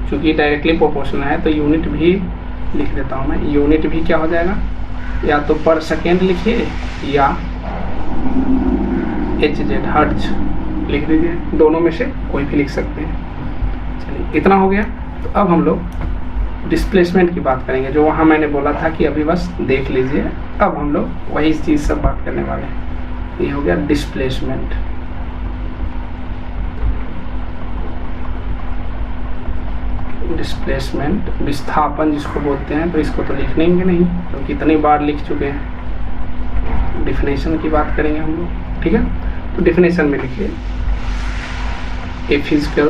क्योंकि डायरेक्टली प्रोपोर्शनल है, तो यूनिट भी लिख देता हूँ मैं। यूनिट भी क्या हो जाएगा, या तो पर सेकेंड लिखिए या एच जेड हर्ट्ज लिख दीजिए, दोनों में से कोई भी लिख सकते हैं। चलिए, इतना हो गया। तो अब हम लोग डिस्प्लेसमेंट की बात करेंगे, जो वहाँ मैंने बोला था कि अभी बस देख लीजिए। अब हम लोग वही चीज़ सब बात करने वाले हैं। ये हो गया डिस्प्लेसमेंट। डिस्प्लेसमेंट विस्थापन जिसको बोलते हैं, तो इसको तो लिखने ही नहीं, तो कितनी बार लिख चुके हैं। डिफिनेशन की बात करेंगे हम लोग। ठीक है, तो डिफिनेशन में लिखिए, ए फिजिकल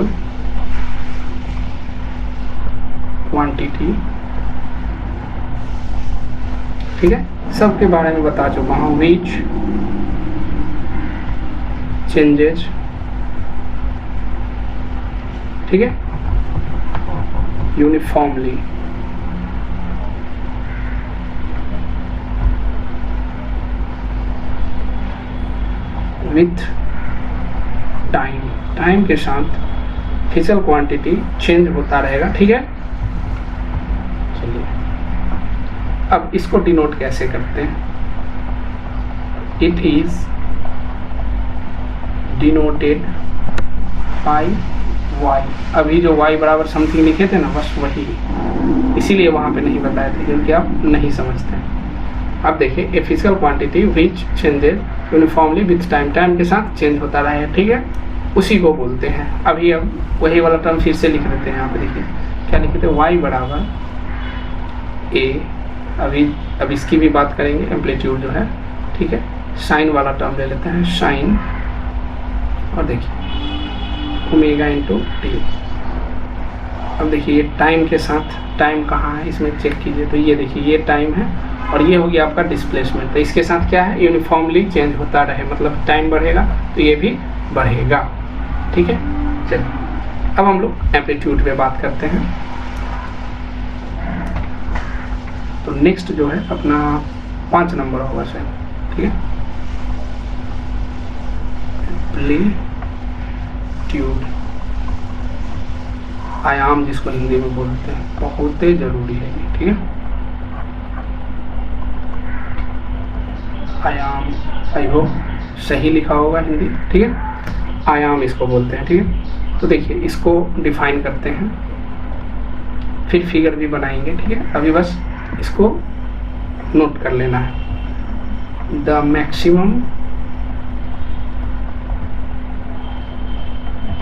क्वांटिटी। ठीक है, सबके बारे में बता चुका हूँ, विच चेंजेज। ठीक है, यूनिफॉर्मली विथ टाइम, टाइम के साथ फिजिकल क्वांटिटी चेंज होता रहेगा। ठीक है, चलिए अब इसको डिनोट कैसे करते हैं। It is denoted by y। अभी जो y बराबर समथिंग लिखे थे ना, बस वही, इसीलिए वहाँ पे नहीं बताए थे, क्योंकि आप नहीं समझते। अब देखिए, a physical quantity which changes uniformly with time, time के साथ चेंज होता रहा है। ठीक है, उसी को बोलते हैं। अभी अब वही वाला टर्म फिर से लिख देते हैं। यहाँ पे देखिए क्या लिखे थे, y बराबर ए, अभी इसकी भी बात करेंगे, एम्पलीट्यूड जो है। ठीक है, साइन वाला टर्म ले लेते हैं, साइन, और देखिए ओमेगा इंटू टी। अब देखिए ये टाइम के साथ, टाइम कहाँ है इसमें चेक कीजिए, तो ये देखिए ये टाइम है, और ये हो गया आपका डिस्प्लेसमेंट। तो इसके साथ क्या है, यूनिफॉर्मली चेंज होता रहे, मतलब टाइम बढ़ेगा तो ये भी बढ़ेगा। ठीक है, चलिए अब हम लोग एम्पलीट्यूड पे बात करते हैं। तो नेक्स्ट जो है अपना 5 नंबर होगा शायद, ठीक है। एम्पलीट्यूड, आयाम जिसको हिंदी में बोलते हैं, बहुत ही जरूरी है ये, ठीक है। आयाम, आई होप सही लिखा होगा हिंदी, ठीक है। आयाम इसको बोलते हैं, ठीक है। तो देखिए इसको डिफाइन करते हैं, फिर फिगर भी बनाएंगे, ठीक है। अभी बस इसको नोट कर लेना है। द मैक्सिमम,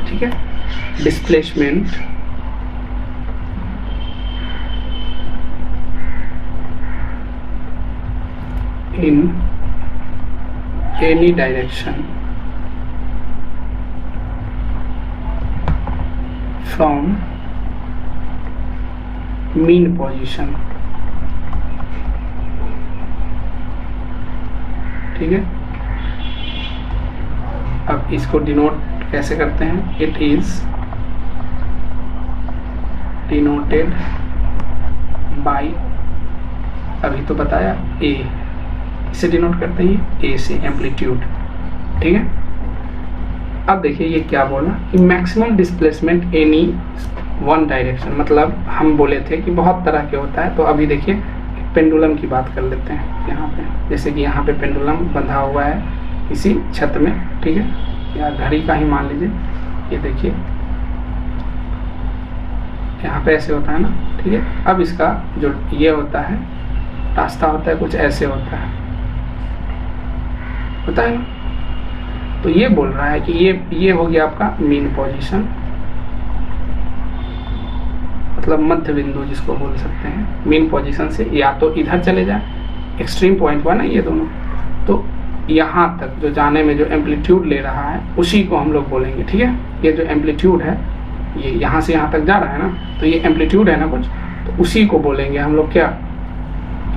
ठीक है, displacement in any direction from mean position, ठीक है। अब इसको डिनोट कैसे करते हैं? इट इज डिनोटेड बाय, अभी तो बताया ए, इसे डिनोट करते हैं ए से, एम्पलीट्यूड, ठीक है। अब देखिए ये क्या बोला कि maximum displacement any one direction, मतलब हम बोले थे कि बहुत तरह के होता है। तो अभी देखिए पेंडुलम की बात कर लेते हैं यहाँ पे, जैसे कि यहाँ पे पेंडुलम बंधा हुआ है किसी छत में, ठीक है, या घड़ी का ही मान लीजिए। ये देखिए यहाँ पे ऐसे होता है ना, ठीक है। अब इसका जो ये होता है रास्ता होता है कुछ ऐसे होता है ना। तो ये बोल रहा है कि ये हो गया आपका मीन पोजीशन, मतलब मध्य बिंदु जिसको बोल सकते हैं। मीन पोजीशन से या तो इधर चले जाए, एक्सट्रीम पॉइंट हुआ ना ये दोनों, तो यहाँ तक जो जाने में जो एम्पलीट्यूड ले रहा है उसी को हम लोग बोलेंगे, ठीक है। ये जो एम्पलीट्यूड है ये यहाँ से यहाँ तक जा रहा है ना, तो ये एम्पलीट्यूड है ना कुछ, तो उसी को बोलेंगे हम लोग क्या,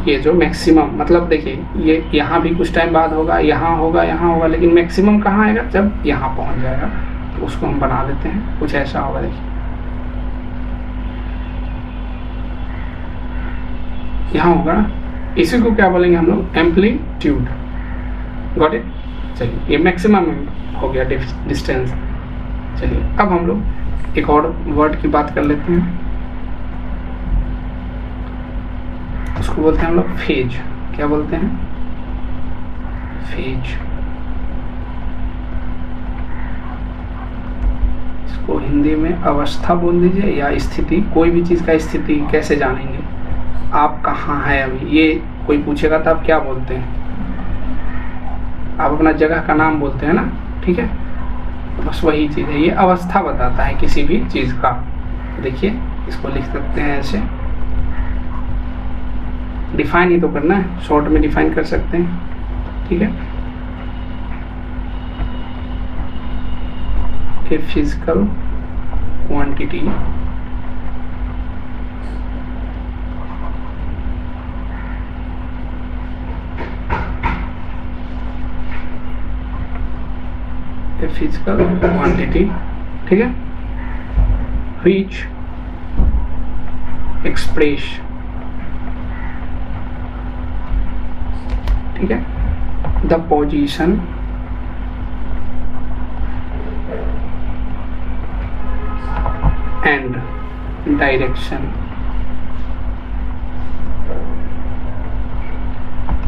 ये जो मैक्सिमम, मतलब देखिए ये यहाँ भी कुछ टाइम बाद होगा, यहाँ होगा, यहाँ होगा, लेकिन मैक्सिमम कहाँ आएगा? जब यहाँ पहुँच जाएगा। तो उसको हम बना देते हैं, कुछ ऐसा होगा, देखिए यहाँ होगा ना, इसी को क्या बोलेंगे हम लोग? एम्पलीट्यूड। Got it? चलिए ये मैक्सिमम हो गया डिस्टेंस। चलिए अब हम लोग एक और वर्ड की बात कर लेते हैं, उसको बोलते हैं हम लोग फेज। क्या बोलते हैं? फेज। इसको हिंदी में अवस्था बोल दीजिए या स्थिति, कोई भी चीज़ का स्थिति कैसे जानेंगे आप कहाँ है अभी, ये कोई पूछेगा तो आप क्या बोलते हैं? आप अपना जगह का नाम बोलते हैं ना, ठीक है। बस वही चीज़ है, ये अवस्था बताता है किसी भी चीज़ का। देखिए इसको लिख सकते हैं ऐसे, डिफाइन ही तो करना है, शॉर्ट में डिफाइन कर सकते हैं, ठीक है। A physical quantity physical quantity, ठीक है, व्हिच एक्सप्रेस, ठीक है, द पोजीशन एंड डायरेक्शन।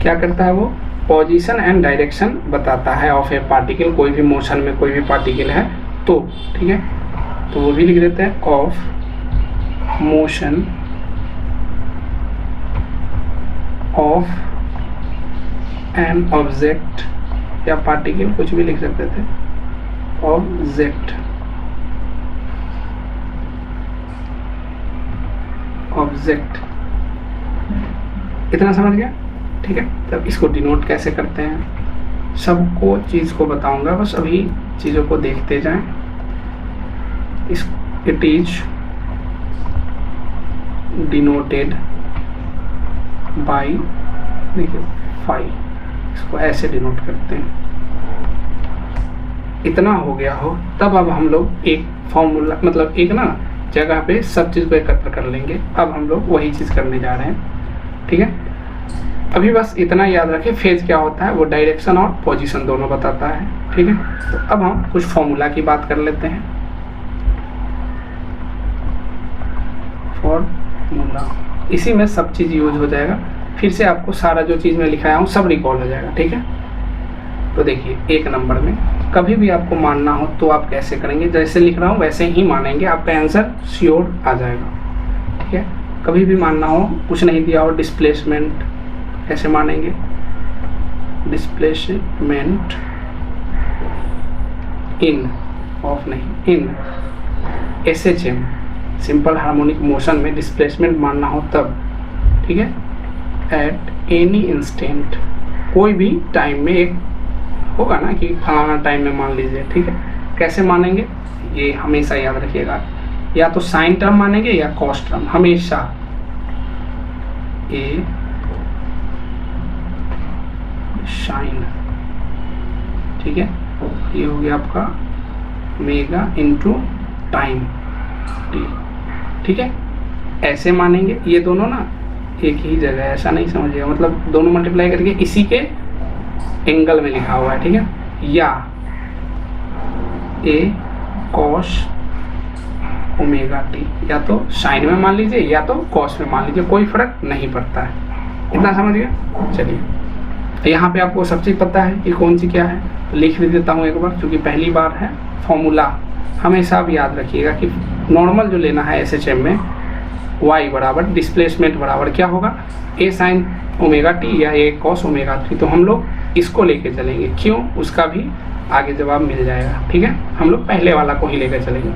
क्या करता है वो? पोजीशन एंड डायरेक्शन बताता है ऑफ ए पार्टिकल, कोई भी मोशन में कोई भी पार्टिकल है तो, ठीक है। तो वो भी लिख देते हैं of motion of an object या पार्टिकल, कुछ भी लिख सकते थे, ऑब्जेक्ट, ऑब्जेक्ट। इतना समझ गया, ठीक है। तब इसको डिनोट कैसे करते हैं सबको चीज़ को बताऊंगा, बस अभी चीज़ों को देखते जाएं। इट इज डिनोटेड बाय, देखिए फाई, इसको ऐसे डिनोट करते हैं। इतना हो गया हो तब अब हम लोग एक फॉर्मूला, मतलब एक ना जगह पे सब चीज़ को एकत्र कर लेंगे। अब हम लोग वही चीज़ करने जा रहे हैं। ठीक है, अभी बस इतना याद रखें, फेज क्या होता है, वो डायरेक्शन और पोजीशन दोनों बताता है। ठीक है, तो अब हम कुछ फॉर्मूला की बात कर लेते हैं। फॉर्मूला, इसी में सब चीज़ यूज हो जाएगा, फिर से आपको सारा जो चीज़ मैं लिखाया हूँ सब रिकॉल हो जाएगा। ठीक है, तो देखिए 1 नंबर में कभी भी आपको मानना हो तो आप कैसे करेंगे, जैसे लिख रहा हूँ वैसे ही मानेंगे, आपका आंसर श्योर आ जाएगा। ठीक है, कभी भी मानना हो, कुछ नहीं दिया हो, डिस्प्लेसमेंट कैसे मानेंगे, डिस्प्लेसमेंट इन, ऑफ नहीं, इन SHM सिंपल हार्मोनिक मोशन में डिस्प्लेसमेंट मानना हो तब। ठीक है, एट एनी इंस्टेंट, कोई भी टाइम में, एक होगा ना कि फलाना टाइम में मान लीजिए। ठीक है, कैसे मानेंगे ये हमेशा याद रखिएगा, या तो साइन टर्म मानेंगे या कॉस टर्म, हमेशा ए साइन। ठीक है, ये हो गया आपका मेगा इंटू टाइम टी। ठीक है, ऐसे मानेंगे, ये दोनों ना एक ही जगह है, ऐसा नहीं समझिएगा, मतलब दोनों मल्टीप्लाई करके इसी के एंगल में लिखा हुआ है। ठीक है, या ए कॉस ओमेगा टी, या तो साइन में मान लीजिए या तो कॉस में मान लीजिए, कोई फर्क नहीं पड़ता है। इतना समझ गया। चलिए, यहाँ पे आपको सब चीज़ पता है कि कौन सी क्या है, लिख भी देता हूँ एक बार, क्योंकि पहली बार है। फॉर्मूला हमेशा आप याद रखिएगा कि नॉर्मल जो लेना है SHM में, y बराबर डिस्प्लेसमेंट बराबर क्या होगा, ए साइन ओमेगा टी या ए कॉस ओमेगा टी। तो हम लोग इसको लेके चलेंगे, क्यों, उसका भी आगे जवाब मिल जाएगा। ठीक है, हम लोग पहले वाला को ही लेकर चलेंगे।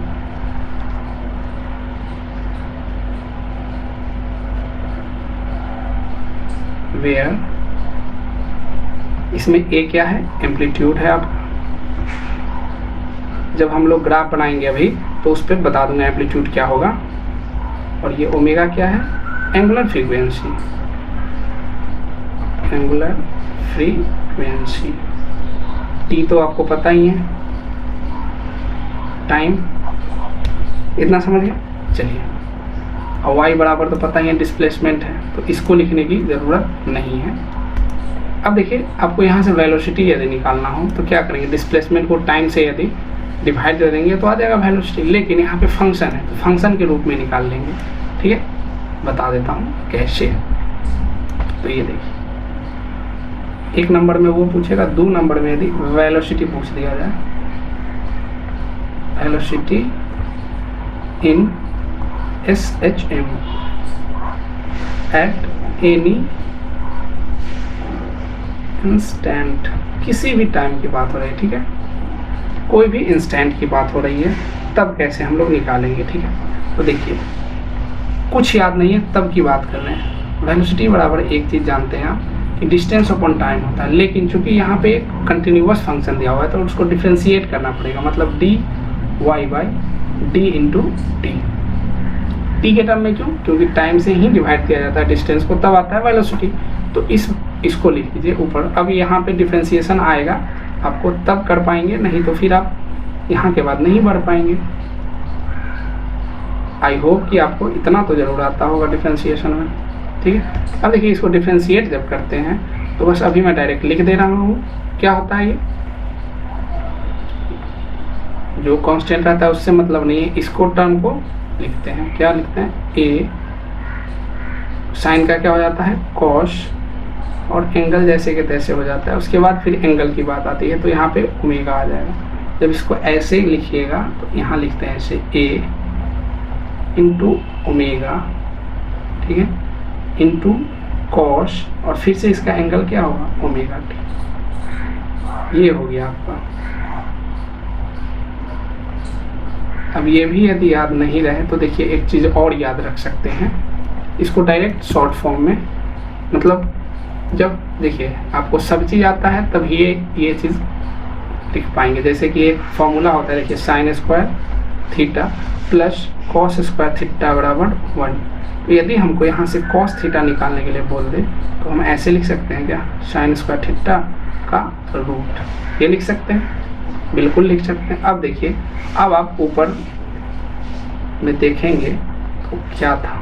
वेयर, इसमें ए क्या है, एम्पलीट्यूड है। आप जब हम लोग ग्राफ बनाएंगे अभी तो उस पर बता दूंगा एम्पलीट्यूड क्या होगा। और ये ओमेगा क्या है, angular frequency, angular frequency. T तो आपको पता ही है, टाइम, इतना समझ गए। चलिए, और y बराबर तो पता ही है डिस्प्लेसमेंट है, तो इसको लिखने की ज़रूरत नहीं है। अब देखिए, आपको यहाँ से वेलोसिटी यदि निकालना हो तो क्या करेंगे, डिस्प्लेसमेंट को टाइम से यदि डिवाइड कर देंगे तो आ जाएगा वेलोसिटी, लेकिन यहाँ पे फंक्शन है तो फंक्शन के रूप में निकाल लेंगे। ठीक है, बता देता हूँ कैसे। तो ये देखिए, 1 नंबर में वो पूछेगा, 2 नंबर में यदि वेलोसिटी पूछ दिया जाए, velocity in SHM at any instant, किसी भी टाइम की बात हो रही है। ठीक है, कोई भी इंस्टेंट की बात हो रही है, तब कैसे हम लोग निकालेंगे। ठीक है, तो देखिए, कुछ याद नहीं है तब की बात कर रहे हैं। वेलोसिटी बराबर एक चीज़ जानते हैं आप कि डिस्टेंस अपॉन टाइम होता है, लेकिन चूंकि यहाँ पे एक कंटिन्यूअस फंक्शन दिया हुआ है तो उसको डिफ्रेंशिएट करना पड़ेगा, मतलब dy by D into T के टर्म में। क्यों, क्योंकि टाइम से ही डिवाइड किया जाता है डिस्टेंस को, तब आता है वेलोसिटी। तो इसको लिख लीजिए ऊपर। अब यहाँ पे डिफ्रेंशिएशन आएगा आपको तब कर पाएंगे, नहीं तो फिर आप यहाँ के बाद नहीं बढ़ पाएंगे। आई होप कि आपको इतना तो जरूर आता होगा डिफ्रेंशिएशन में। ठीक है, अब देखिए, इसको डिफ्रेंशिएट जब करते हैं तो बस अभी मैं डायरेक्ट लिख दे रहा हूँ क्या होता है। ये जो कांस्टेंट रहता है उससे मतलब नहीं है, इसको टर्म को लिखते हैं, क्या लिखते हैं, ए साइन का क्या हो जाता है, कॉस, और एंगल जैसे के तैसे हो जाता है। उसके बाद फिर एंगल की बात आती है, तो यहाँ पे ओमेगा आ जाएगा। जब इसको ऐसे लिखिएगा तो यहाँ लिखते हैं ऐसे, ए इंटू ओमेगा, ठीक है, इंटू कॉस, और फिर से इसका एंगल क्या होगा, ओमेगा टी। ये हो गया आपका। अब ये भी यदि याद नहीं रहे तो देखिए एक चीज़ और याद रख सकते हैं, इसको डायरेक्ट शॉर्ट फॉर्म में, मतलब जब देखिए आपको सब चीज़ आता है तब ये चीज़ लिख पाएंगे। जैसे कि एक फॉर्मूला होता है, देखिए sine square theta plus cos square theta बराबर 1। तो यदि हमको यहाँ से कॉस थीटा निकालने के लिए बोल दे तो हम ऐसे लिख सकते हैं क्या, साइन स्क्वायर थीटा का रूट, ये लिख सकते हैं, बिल्कुल लिख सकते हैं। अब देखिए, अब आप ऊपर में देखेंगे तो क्या था,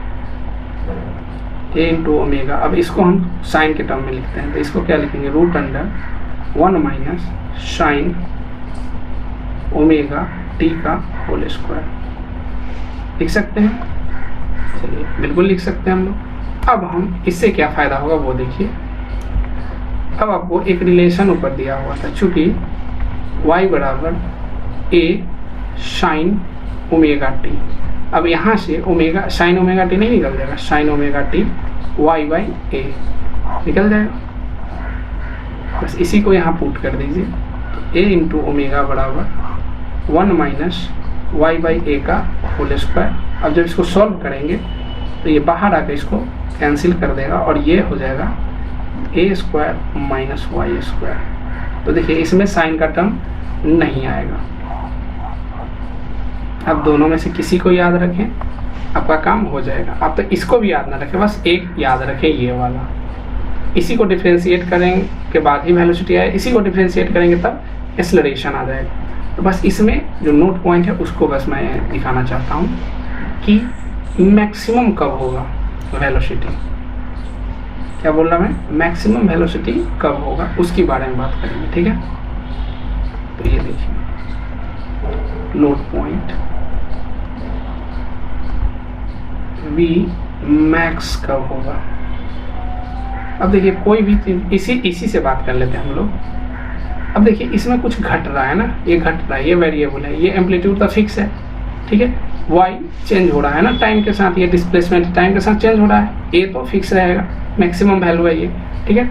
ए इंटू ओमेगा। अब इसको हम साइन के टर्म में लिखते हैं, तो इसको क्या लिखेंगे, root under 1 minus sine omega T का होल स्क्वायर। लिख सकते हैं, चलिए बिल्कुल लिख सकते हैं हम लोग। अब हम इससे क्या फ़ायदा होगा वो देखिए। अब आपको एक रिलेशन ऊपर दिया हुआ था, चूँकि y बराबर a साइन ओमेगा टी। अब यहाँ से ओमेगा साइन ओमेगा टी नहीं निकल जाएगा, sine omega t y by a निकल जाएगा। बस इसी को यहाँ पुट कर दीजिए, तो a इंटू ओमेगा बराबर 1 माइनस वाई बाई ए का होल स्क्वायर। अब जब इसको सॉल्व करेंगे तो ये बाहर आकर इसको कैंसिल कर देगा और ये हो जाएगा ए स्क्वायर माइनस वाई स्क्वायर। तो देखिए इसमें साइन का टर्म नहीं आएगा। अब दोनों में से किसी को याद रखें, आपका काम हो जाएगा। आप तो इसको भी याद ना रखें, बस एक याद रखें, ये वाला। इसी को डिफ्रेंशिएट करेंगे के बाद ही वेलोसिटी आए, इसी को डिफ्रेंशिएट करेंगे तब एक्सेलरेशन आ जाएगा। तो बस इसमें जो नोट पॉइंट है उसको बस मैं दिखाना चाहता हूँ कि मैक्सिमम कब होगा वेलोसिटी। क्या बोल रहा मैं, मैक्सिमम वेलोसिटी कब होगा उसकी बारे में बात करेंगे, ठीक है। तो ये देखिए नोट पॉइंट v मैक्स कब होगा। अब देखिए कोई भी चीज इसी से बात कर लेते हैं हम लोग। अब देखिए इसमें कुछ घट रहा है ना, ये घट रहा है, ये वेरिएबल है, ये एम्पलीट्यूड तो फिक्स है, ठीक है। y चेंज हो रहा है ना टाइम के साथ, ये डिस्प्लेसमेंट टाइम के साथ चेंज हो रहा है, a तो फिक्स रहेगा, मैक्सिमम वैल्यू है ये, ठीक है।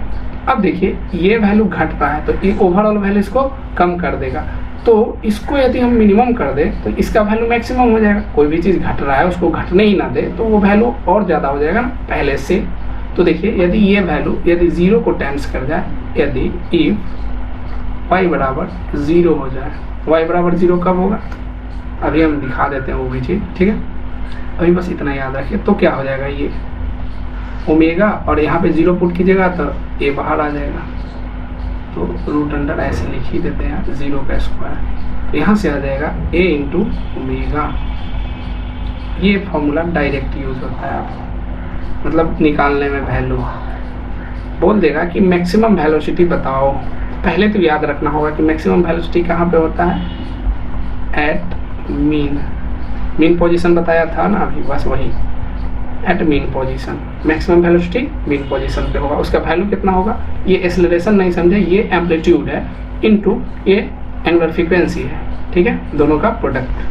अब देखिए ये वैल्यू घट रहा है तो ये ओवरऑल वैल्यू इसको कम कर देगा। तो इसको यदि हम मिनिमम कर दे तो इसका वैल्यू मैक्सिमम हो जाएगा। कोई भी चीज़ घट रहा है उसको घटने ही ना दे तो वो वैल्यू और ज़्यादा हो जाएगा ना पहले से। तो देखिए यदि ये वैल्यू यदि 0 को टाइम्स कर जाए, यदि इफ y बराबर 0 हो जाए, y बराबर 0 कब होगा अभी हम दिखा देते हैं वो भी चीज़, ठीक है। अभी बस इतना याद रखिए। तो क्या हो जाएगा, ये ओमेगा और यहाँ पे 0 पुट कीजिएगा तो a बाहर आ जाएगा। तो रूट अंडर ऐसे लिख ही देते हैं 0 का स्क्वायर। यहाँ से आ जाएगा a इंटू ओमेगा। ये फॉर्मूला डायरेक्ट यूज होता है, आप मतलब निकालने में वैल्यू बोल देगा कि मैक्सिमम वेलोसिटी बताओ। पहले तो याद रखना होगा कि मैक्सिमम वेलोसिटी कहाँ पे होता है, एट मीन पोजीशन बताया था ना अभी, बस वही at mean position. Maximum velocity mean position पे होगा। उसका वैल्यू कितना होगा, ये एक्सेलरेशन नहीं समझे, ये एम्पलीट्यूड है इनटू ये एंगुलर फ्रीक्वेंसी है, ठीक है, दोनों का प्रोडक्ट।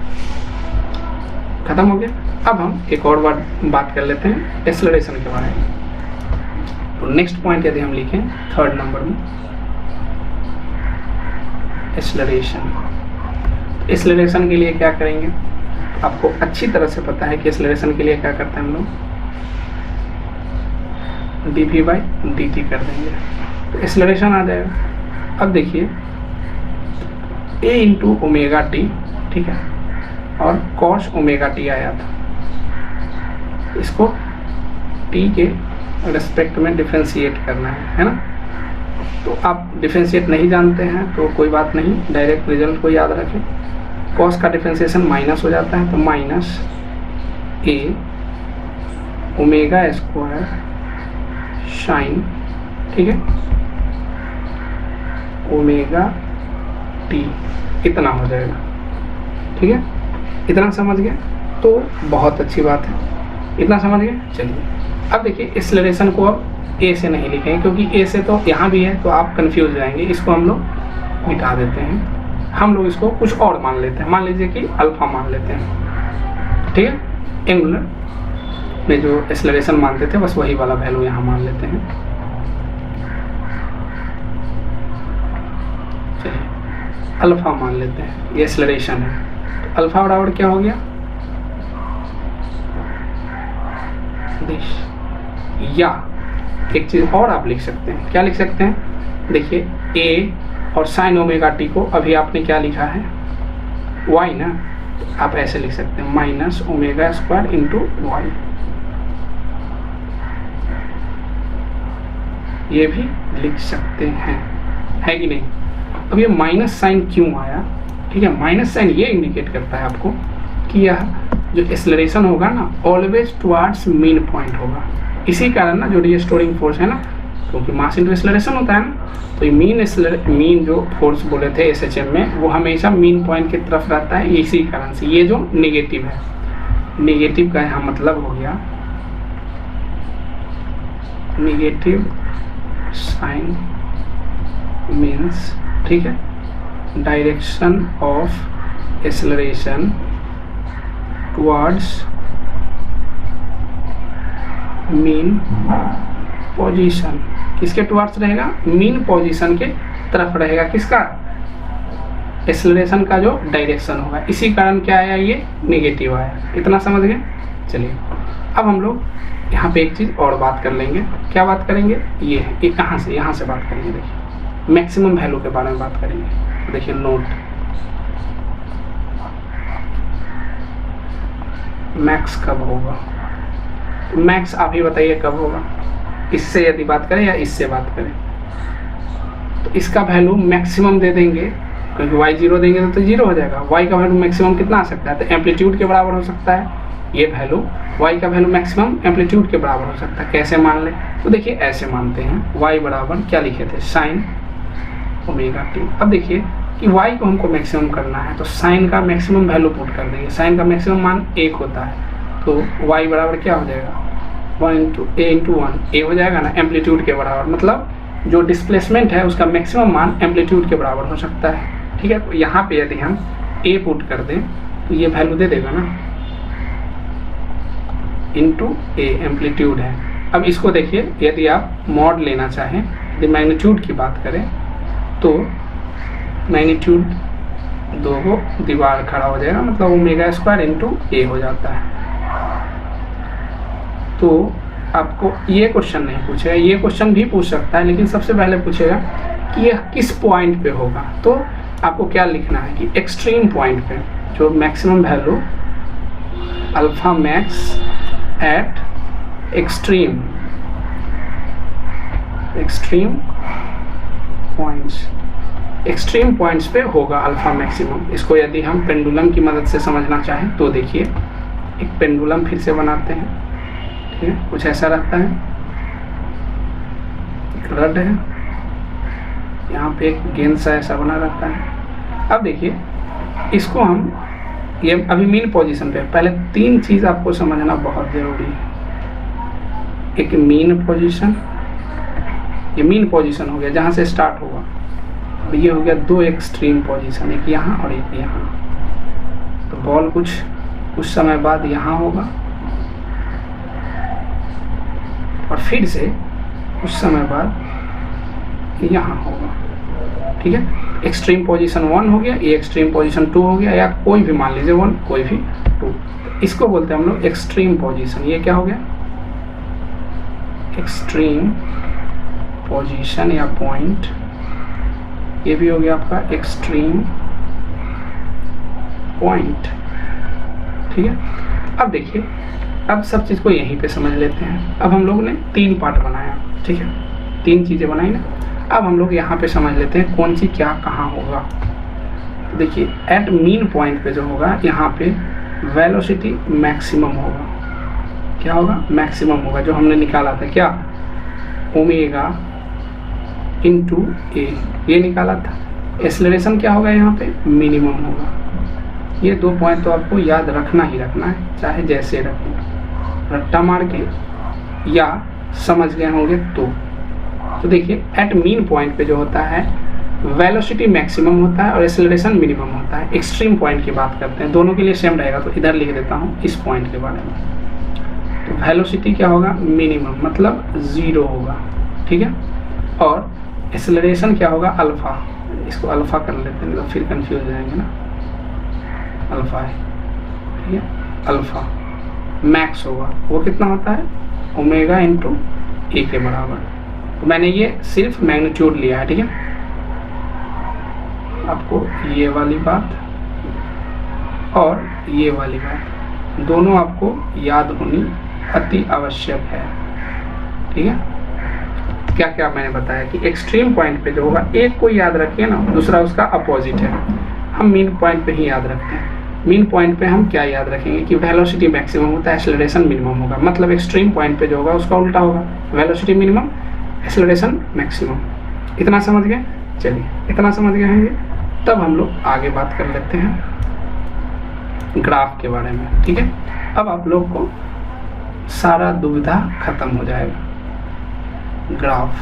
खत्म हो गया। अब हम एक और बात कर लेते हैं एक्सेलरेशन के बारे में। तो नेक्स्ट पॉइंट यदि हम लिखें 3rd नंबर में, एक्सेलरेशन। एक्सेलरेशन के लिए क्या करेंगे, आपको अच्छी तरह से पता है कि एक्सेलरेशन के लिए क्या करते हैं हम लोग, dv बाई dt कर देंगे तो एक्सेलरेशन आ जाएगा। अब देखिए a इंटू ओमेगा टी, ठीक है, और cos ओमेगा टी आया था, इसको t के रेस्पेक्ट में डिफ्रेंशिएट करना है ना। तो आप डिफ्रेंशिएट नहीं जानते हैं तो कोई बात नहीं, डायरेक्ट रिजल्ट को याद रखें। कॉस का डिफ्रेंशिएशन माइनस हो जाता है तो minus a omega square sine, ठीक है, ओमेगा टी, इतना हो जाएगा, ठीक है। इतना समझ गए तो बहुत अच्छी बात है, इतना समझ गए। चलिए अब देखिए एक्सेलरेशन को अब a से नहीं लिखेंगे क्योंकि a से तो यहाँ भी है तो आप कंफ्यूज जाएंगे। इसको हम लोग मिटा देते हैं, हम लोग इसको कुछ और मान लेते हैं। मान लीजिए कि अल्फा मान लेते हैं, ठीक है। एंगुलर में जो एक्सेलरेशन मानते थे बस वही वाला वैल्यू यहाँ मान लेते हैं। चलिए अल्फा मान लेते हैं, ये एक्सेलरेशन है। तो अल्फा बराबर क्या हो गया, या एक चीज और आप लिख सकते हैं। क्या लिख सकते हैं, देखिए a और साइन ओमेगा टी को अभी आपने क्या लिखा है, y ना, तो आप ऐसे लिख सकते हैं minus omega square into Y. ये भी लिख सकते हैं, है कि नहीं। अब ये माइनस साइन क्यों आया, ठीक है। माइनस साइन ये इंडिकेट करता है आपको कि यह जो एक्सेलरेशन होगा ना ऑलवेज टुवर्ड्स मीन पॉइंट होगा। इसी कारण ना जो रीस्टोरिंग फोर्स है ना, क्योंकि मास इंटू एक्सेलरेशन होता है ना, तो ये मीन जो फोर्स बोले थे SHM में, वो हमेशा मीन पॉइंट की तरफ रहता है। इसी कारण से ये जो नेगेटिव है, नेगेटिव का यहाँ मतलब हो गया नेगेटिव साइन मीन्स, ठीक है, direction of acceleration towards mean position. किसके टुवर्ड्स रहेगा? मीन पोजीशन के तरफ रहेगा। किसका? एक्सेलरेशन का जो डायरेक्शन होगा। इसी कारण क्या आया? ये नेगेटिव आया। इतना समझ गए? चलिए अब हम लोग यहाँ पे एक चीज़ और बात कर लेंगे। क्या बात करेंगे? ये कहाँ से? यहाँ से बात करेंगे। देखिए मैक्सिमम वैल्यू के बारे में बात करेंगे। देखिए नोट, मैक्स कब होगा? मैक्स आप ही बताइए कब होगा? इससे यदि बात करें या इससे बात करें, तो इसका वैल्यू मैक्सिमम दे देंगे, क्योंकि y 0 देंगे तो 0 हो जाएगा। y का वैल्यू मैक्सिमम कितना आ सकता है? तो एम्पलीट्यूड के बराबर हो सकता है। ये वैल्यू y का वैल्यू मैक्सिमम एम्पलीट्यूड के बराबर हो सकता है। कैसे मान ले? तो देखिए ऐसे मानते हैं, y बराबर क्या लिखे थे? Sign omega T. अब देखिए कि y को हमको मैक्सिमम करना है, तो साइन का मैक्सिमम वैल्यू पुट कर देंगे। साइन का मैक्सिमम मान 1 होता है, तो y बराबर क्या हो जाएगा? 1 इंटू a हो जाएगा ना, एम्पलीट्यूड के बराबर। मतलब जो डिस्प्लेसमेंट है उसका मैक्सिमम मान एम्पलीट्यूड के बराबर हो सकता है। ठीक है, तो यहाँ पे यदि हम a पुट कर दें तो ये वैल्यू दे देगा ना, इंटू a एम्पलीट्यूड है। अब इसको देखिए, यदि आप मॉड लेना चाहें, यदि मैग्नीट्यूड की बात करें, तो मैग्नीट्यूड 2 को दीवार खड़ा हो जाएगा, मतलब ओमेगा स्क्वायर इंटू a हो जाता है। तो आपको ये क्वेश्चन नहीं पूछेगा, ये क्वेश्चन भी पूछ सकता है, लेकिन सबसे पहले पूछेगा कि यह किस पॉइंट पे होगा। तो आपको क्या लिखना है कि एक्सट्रीम पॉइंट पे, जो maximum value alpha max eight extreme points पे होगा अल्फा मैक्सिमम। इसको यदि हम पेंडुलम की मदद से समझना चाहें तो देखिए, एक पेंडुलम फिर से बनाते हैं। ठीक है, कुछ ऐसा रहता है, एक रड है, यहाँ पे एक गेंद सा ऐसा बना रहता है। अब देखिए इसको हम, ये अभी मीन पोजीशन पे, पहले 3 चीज आपको समझना बहुत जरूरी है। एक मीन पोजीशन, ये मीन पोजीशन हो गया जहाँ से स्टार्ट होगा, और ये हो गया 2 एक्सट्रीम पोजीशन, एक यहाँ और एक यहाँ। तो बॉल कुछ समय बाद यहाँ होगा और फिर से कुछ समय बाद यहाँ होगा। ठीक है, एक्सट्रीम पोजीशन 1 हो गया, ये एक्सट्रीम पोजीशन 2 हो गया, या कोई भी मान लीजिए 1, कोई भी 2। इसको बोलते हैं हम लोग एक्सट्रीम पोजीशन। ये क्या हो गया? एक्सट्रीम पोजीशन या पॉइंट। ये भी हो गया आपका एक्सट्रीम पॉइंट। ठीक है, अब देखिए, अब सब चीज़ को यहीं पे समझ लेते हैं। अब हम लोग ने 3 पार्ट बनाया, ठीक है, 3 चीज़ें बनाई ना। अब हम लोग यहाँ पे समझ लेते हैं कौन सी क्या कहाँ होगा। तो देखिए एट मीन पॉइंट पे जो होगा, यहाँ पे वेलोसिटी मैक्सिमम होगा। क्या होगा? मैक्सिमम होगा, जो हमने निकाला था, क्या? ओमेगा इंटू ए, ये निकाला था। एक्सेलरेशन क्या होगा? यहाँ पे मिनिमम होगा। ये 2 पॉइंट तो आपको याद रखना ही रखना है, चाहे जैसे रखें, रट्टा मार के या समझ गए होंगे तो देखिए एट मीन पॉइंट पे जो होता है वेलोसिटी मैक्सिमम होता है और एक्सेलरेशन मिनिमम होता है। एक्सट्रीम पॉइंट की बात करते हैं, दोनों के लिए सेम रहेगा, तो इधर लिख देता हूँ इस पॉइंट के बारे में। तो वेलोसिटी क्या होगा? मिनिमम, मतलब 0 होगा। ठीक है, और एक्सेलरेशन क्या होगा? अल्फा। इसको अल्फा कर लेते हैं, तो फिर कंफ्यूज हो जाएंगे ना। अल्फा है, ठीक है, अल्फा मैक्स होगा, वो कितना होता है? ओमेगा इंटू ए के बराबर। तो मैंने ये सिर्फ मैग्नीट्यूड लिया है। ठीक है, आपको ये वाली बात और ये वाली बात दोनों आपको याद होनी अति आवश्यक है। ठीक है, क्या क्या मैंने बताया कि एक्सट्रीम पॉइंट पे जो होगा, एक को याद रखिए ना, दूसरा उसका अपोजिट है। हम मीन पॉइंट पे ही याद रखते हैं। मीन पॉइंट पे हम क्या याद रखेंगे कि वेलोसिटी मैक्सिमम होता है, एक्सेलरेशन मिनिमम होगा, मतलब एक्सट्रीम पॉइंट पे जो होगा उसका उल्टा होगा, वेलोसिटी मिनिमम एक्सेलरेशन मैक्सिमम। इतना समझ गए? चलिए इतना समझ गए हैं ये। तब हम लोग आगे बात कर लेते हैं ग्राफ के बारे में, ठीक है। अब आप लोग को सारा दुविधा खत्म हो जाएगा। ग्राफ,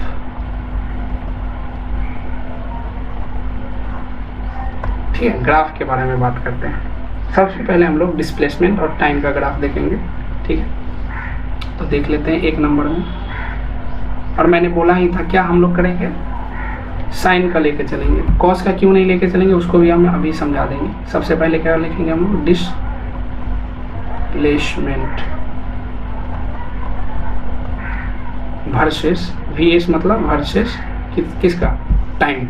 ठीक है, ग्राफ के बारे में बात करते हैं। सबसे पहले हम लोग डिस्प्लेसमेंट और टाइम का ग्राफ देखेंगे, ठीक है। तो देख लेते हैं 1 नंबर में, और मैंने बोला ही था क्या हम लोग करेंगे, साइन का लेके चलेंगे, कॉस का क्यों नहीं लेके चलेंगे उसको भी हम अभी समझा देंगे। सबसे पहले क्या लिखेंगे हम लोग, डिस्प्लेसमेंट वर्सेस वीएस, मतलब वर्सेस किसका, टाइम,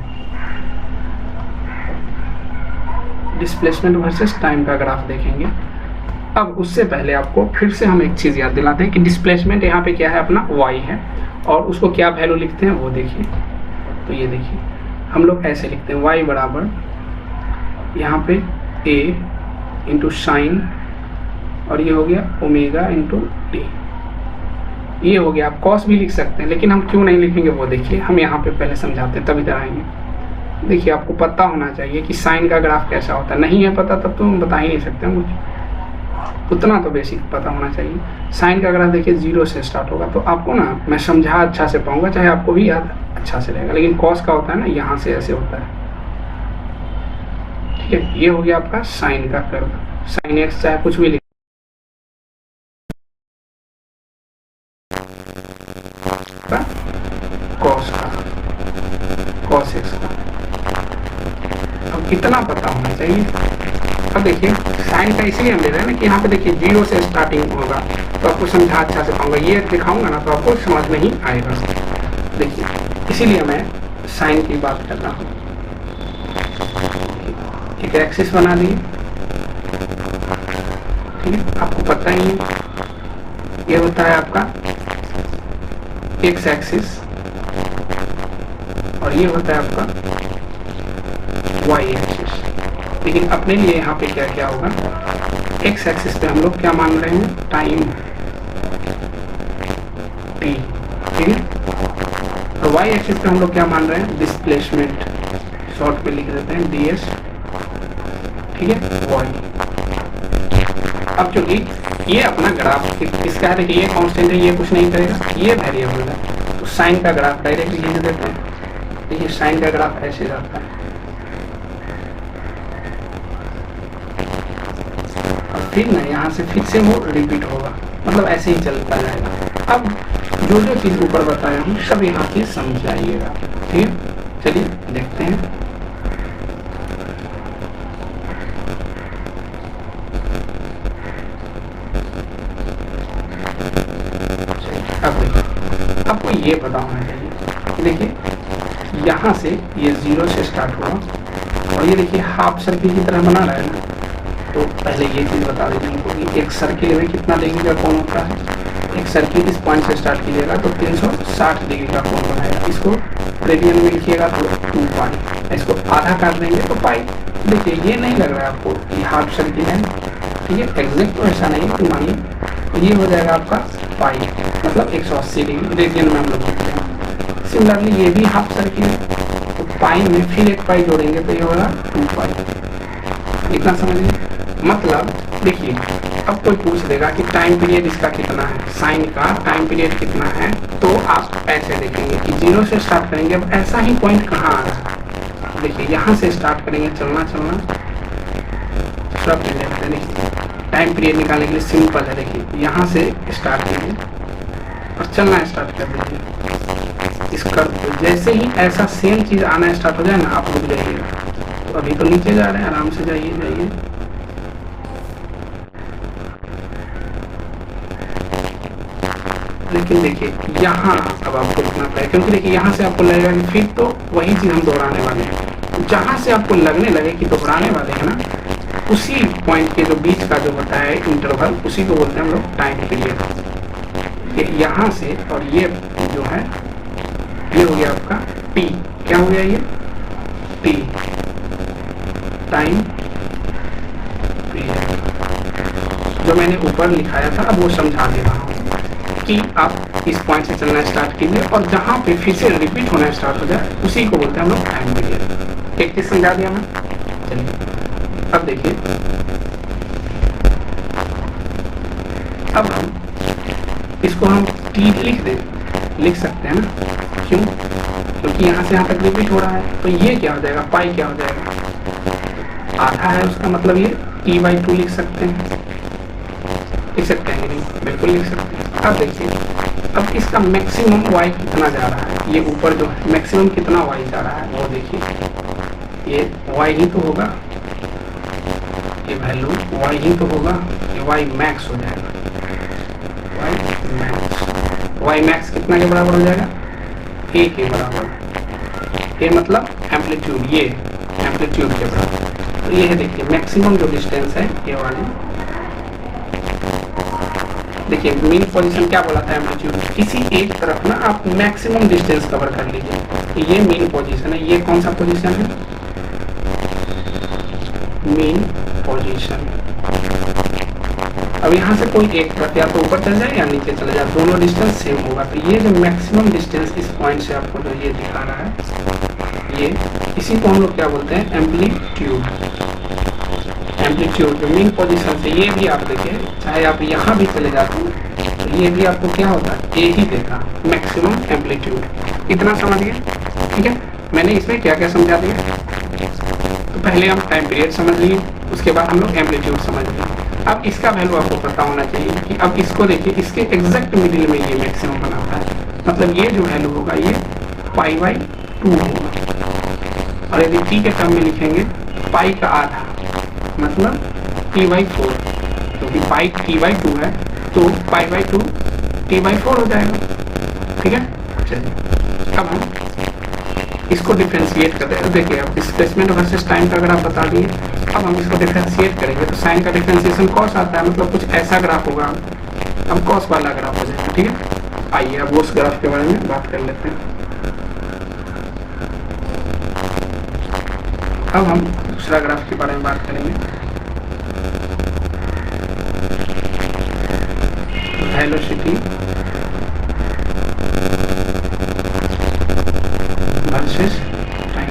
डिस्प्लेसमेंट वर्सेस टाइम का ग्राफ देखेंगे। अब उससे पहले आपको फिर से हम एक चीज़ याद दिलाते हैं कि डिस्प्लेसमेंट यहाँ पे क्या है, अपना y है, और उसको क्या वैल्यू लिखते हैं वो देखिए। तो ये देखिए हम लोग ऐसे लिखते हैं y बराबर यहाँ पे a इंटू साइन, और ये हो गया ओमेगा इंटू टी, ये हो गया। आप कॉस भी लिख सकते हैं, लेकिन हम क्यों नहीं लिखेंगे वो देखिए, हम यहाँ पे पहले समझाते हैं तब इधर आएंगे। देखिए आपको पता होना चाहिए कि साइन का ग्राफ कैसा होता है, नहीं है पता तब तो हम बता ही नहीं सकते कुछ, उतना तो बेसिक पता होना चाहिए। साइन का ग्राफ देखिए 0 से स्टार्ट होगा, तो आपको ना मैं समझा अच्छा से पाऊंगा, चाहे आपको भी याद अच्छा से रहेगा। लेकिन कॉस का होता है ना, यहाँ से ऐसे होता है, ठीक है। ये हो गया आपका साइन का कर्व, साइन एक्स चाहे कुछ भी लिख, कॉस का, कॉस एक्स का। अब इतना पता होना चाहिए। अब देखिए साइन का इसीलिए हम ले रहे हैं ना कि यहाँ पे देखिए 0 से स्टार्टिंग होगा, तो आपको समझा अच्छा से पाऊंगा। ये दिखाऊंगा ना तो आपको समझ में ही आएगा। देखिए इसीलिए मैं साइन की बात कर रहा हूँ। एक एक्सिस बना दिए, ठीक है, आपको पता ही है ये होता है आपका एक्स एक्सिस, और ये होता है आपका वाई एक्सिस। लेकिन अपने लिए यहाँ पे क्या क्या होगा, एक्स एक्सिस पे हम लोग क्या मान रहे हैं, टाइम टी, ठीक है, और वाई एक्सिस पे हम लोग क्या मान रहे हैं, डिस्प्लेसमेंट, शॉर्ट पे लिख देते हैं ds, ठीक है, वाई। अब चूंकि ये अपना ग्राफ इसका है, ये कांस्टेंट है, ये कुछ नहीं करेगा, ये वेरिएबल है, तो साइन का ग्राफ डायरेक्ट लिख देते हैं। देखिए साइन का ग्राफ ऐसे जाता है, और फिर ना यहाँ से फिर से वो रिपीट होगा, मतलब ऐसे ही चलता जाएगा। अब जो जो चीज़ ऊपर बताया हूँ सब यहाँ से समझाइएगा, ठीक है। चलिए देखते हैं। अब देखिए आपको ये पता होना चाहिए, देखिए यहाँ से ये 0 से स्टार्ट हुआ, और ये देखिए हाफ सर्किल की तरह बना रहा है ना। तो पहले ये चीज़ बता देंगे हमको कि एक सर्किल में कितना डिग्री का कोण होता है। एक सर्किल इस पॉइंट से स्टार्ट कीजिएगा तो 360 डिग्री का कोण बनाएगा। इसको रेडियन में लिखिएगा तो 2 पाई, इसको आधा काट देंगे तो पाई। देखिए ये नहीं लग रहा है आपको कि हाफ सर्किल है, ठीक है, एग्जैक्ट तो ऐसा नहीं है, तो मानिए ये हो जाएगा आपका पाई, मतलब 180 डिग्री रेडियन में हम लोग लिखते हैं। सिमिलरली ये भी हाफ सर्किल है, तो पाई में फिर एक पाई जोड़ेंगे तो ये होगा 2 पाई। इतना समझिए। मतलब देखिए अब कोई पूछ देगा कि टाइम पीरियड इसका कितना है, साइन का टाइम पीरियड कितना है, तो आप ऐसे देखेंगे कि 0 से स्टार्ट करेंगे। अब ऐसा ही पॉइंट कहाँ आ रहा है, देखिए यहाँ से स्टार्ट करेंगे चलना चलना, सब देखिए टाइम पीरियड निकालने के लिए सिंपल है। देखिए यहाँ से स्टार्ट कीजिए और चलना स्टार्ट कर दीजिए इस कर्व पे। जैसे ही ऐसा सेम चीज़ आना स्टार्ट हो जाए ना, आप रुक जाइएगा। तो अभी तो नीचे जा रहे हैं, आराम से जाइए जाइए। लेकिन देखिए यहाँ अब आपको रुकना पड़ेगा, क्योंकि देखिए यहाँ से आपको लगेगा कि फिर तो वही चीज़ हम दोहराने वाले हैं। जहाँ से आपको लगने लगे कि दोहराने वाले हैं ना, उसी पॉइंट के जो बीच का जो होता है इंटरवल, उसी को बोलते हैं हम लोग टाइम पीरियड। यहाँ से और ये जो है ये हो गया आपका टी, क्या हो गया ये टी, टाइम पीरियड। मैंने ऊपर लिखाया था अब वो समझा दे रहा हूँ कि आप इस पॉइंट से चलना स्टार्ट कीजिए और जहाँ पे फिर से रिपीट होना स्टार्ट हो जाए उसी को बोलते हैं हम लोग टाइम पीरियड। एक चीज समझा दिया मैं। चलिए अब देखिए, अब हम इसको हम टी लिख सकते हैं ना, क्यों? क्योंकि यहाँ से यहाँ तक रिपीट हो रहा है, तो ये क्या हो जाएगा, पाई क्या हो जाएगा, आधा है उसका मतलब ये t/2 लिख सकते हैं। लिख सकते हैं नहीं, बिल्कुल लिख सकते हैं। अब देखिए, अब इसका मैक्सिमम y कितना जा रहा है, ये ऊपर जो है मैक्सिमम कितना y जा रहा है वो देखिए, ये y ही तो होगा, ये वैल्यू y ही तो होगा, ये y मैक्स हो जाएगा, y मैक्स कितना के बराबर हो जाएगा, a के बराबर, ये मतलब एम्पलीट्यूड, ये एम्पलीट्यूड के बराबर। तो ये है देखिए मैक्सिमम जो डिस्टेंस है ये वाली, देखिए मीन पोजीशन क्या बोला था एम्पलीट्यूड, किसी एक तरफ ना आप मैक्सिमम डिस्टेंस कवर कर लीजिए, तो ये मीन पोजीशन है। ये कौन सा पोजीशन है, मीन पोजीशन। अब यहाँ से कोई एक तरफ या तो ऊपर चल जाए या नीचे चले जाए, दोनों डिस्टेंस सेम होगा। तो ये जो मैक्सिमम डिस्टेंस इस पॉइंट से आपको जो ये दिखा रहा है, ये इसी को हम लोग क्या बोलते हैं, एम्पलीट्यूड। एम्पलीट्यूड जो मीन पोजीशन से, ये भी आप देखिए चाहे आप यहाँ भी चले जाते हैं तो ये भी आपको क्या होता है, ए ही देगा, मैक्सिमम एम्पलीट्यूड। इतना समझ गए, ठीक है। मैंने इसमें क्या क्या समझा दिया, तो पहले हम टाइम पीरियड समझ लिए, उसके बाद हम लोग एम्पलीट्यूड समझ लिए। अब इसका वैल्यू आपको पता होना चाहिए कि अब इसको देखिए, इसके एग्जैक्ट मिडिल में ये मैक्सिमम बनाता है, मतलब ये जो वैल्यू होगा ये π/2 होगा। और यदि t के टर्म में लिखेंगे पाई का आधा मतलब t/4, क्योंकि पाई t/2 है तो π/2 t/4 हो जाएगा, ठीक है। चलिए अब हम इसको डिफ्रेंशिएट करते हैं। देखिए अब डिस्प्लेसमेंट वर्सेस टाइम का ग्राफ बता दिए, अब हम इसको डिफ्रेंशिएट करेंगे तो साइन का डिफ्रेंशिएशन कॉस आता है, मतलब कुछ ऐसा ग्राफ होगा, अब कॉस वाला ग्राफ हो जाएगा, ठीक है। आइए अब उस ग्राफ के बारे में बात कर लेते हैं। अब हम दूसरा ग्राफ के बारे में बात करेंगे, velocity versus time,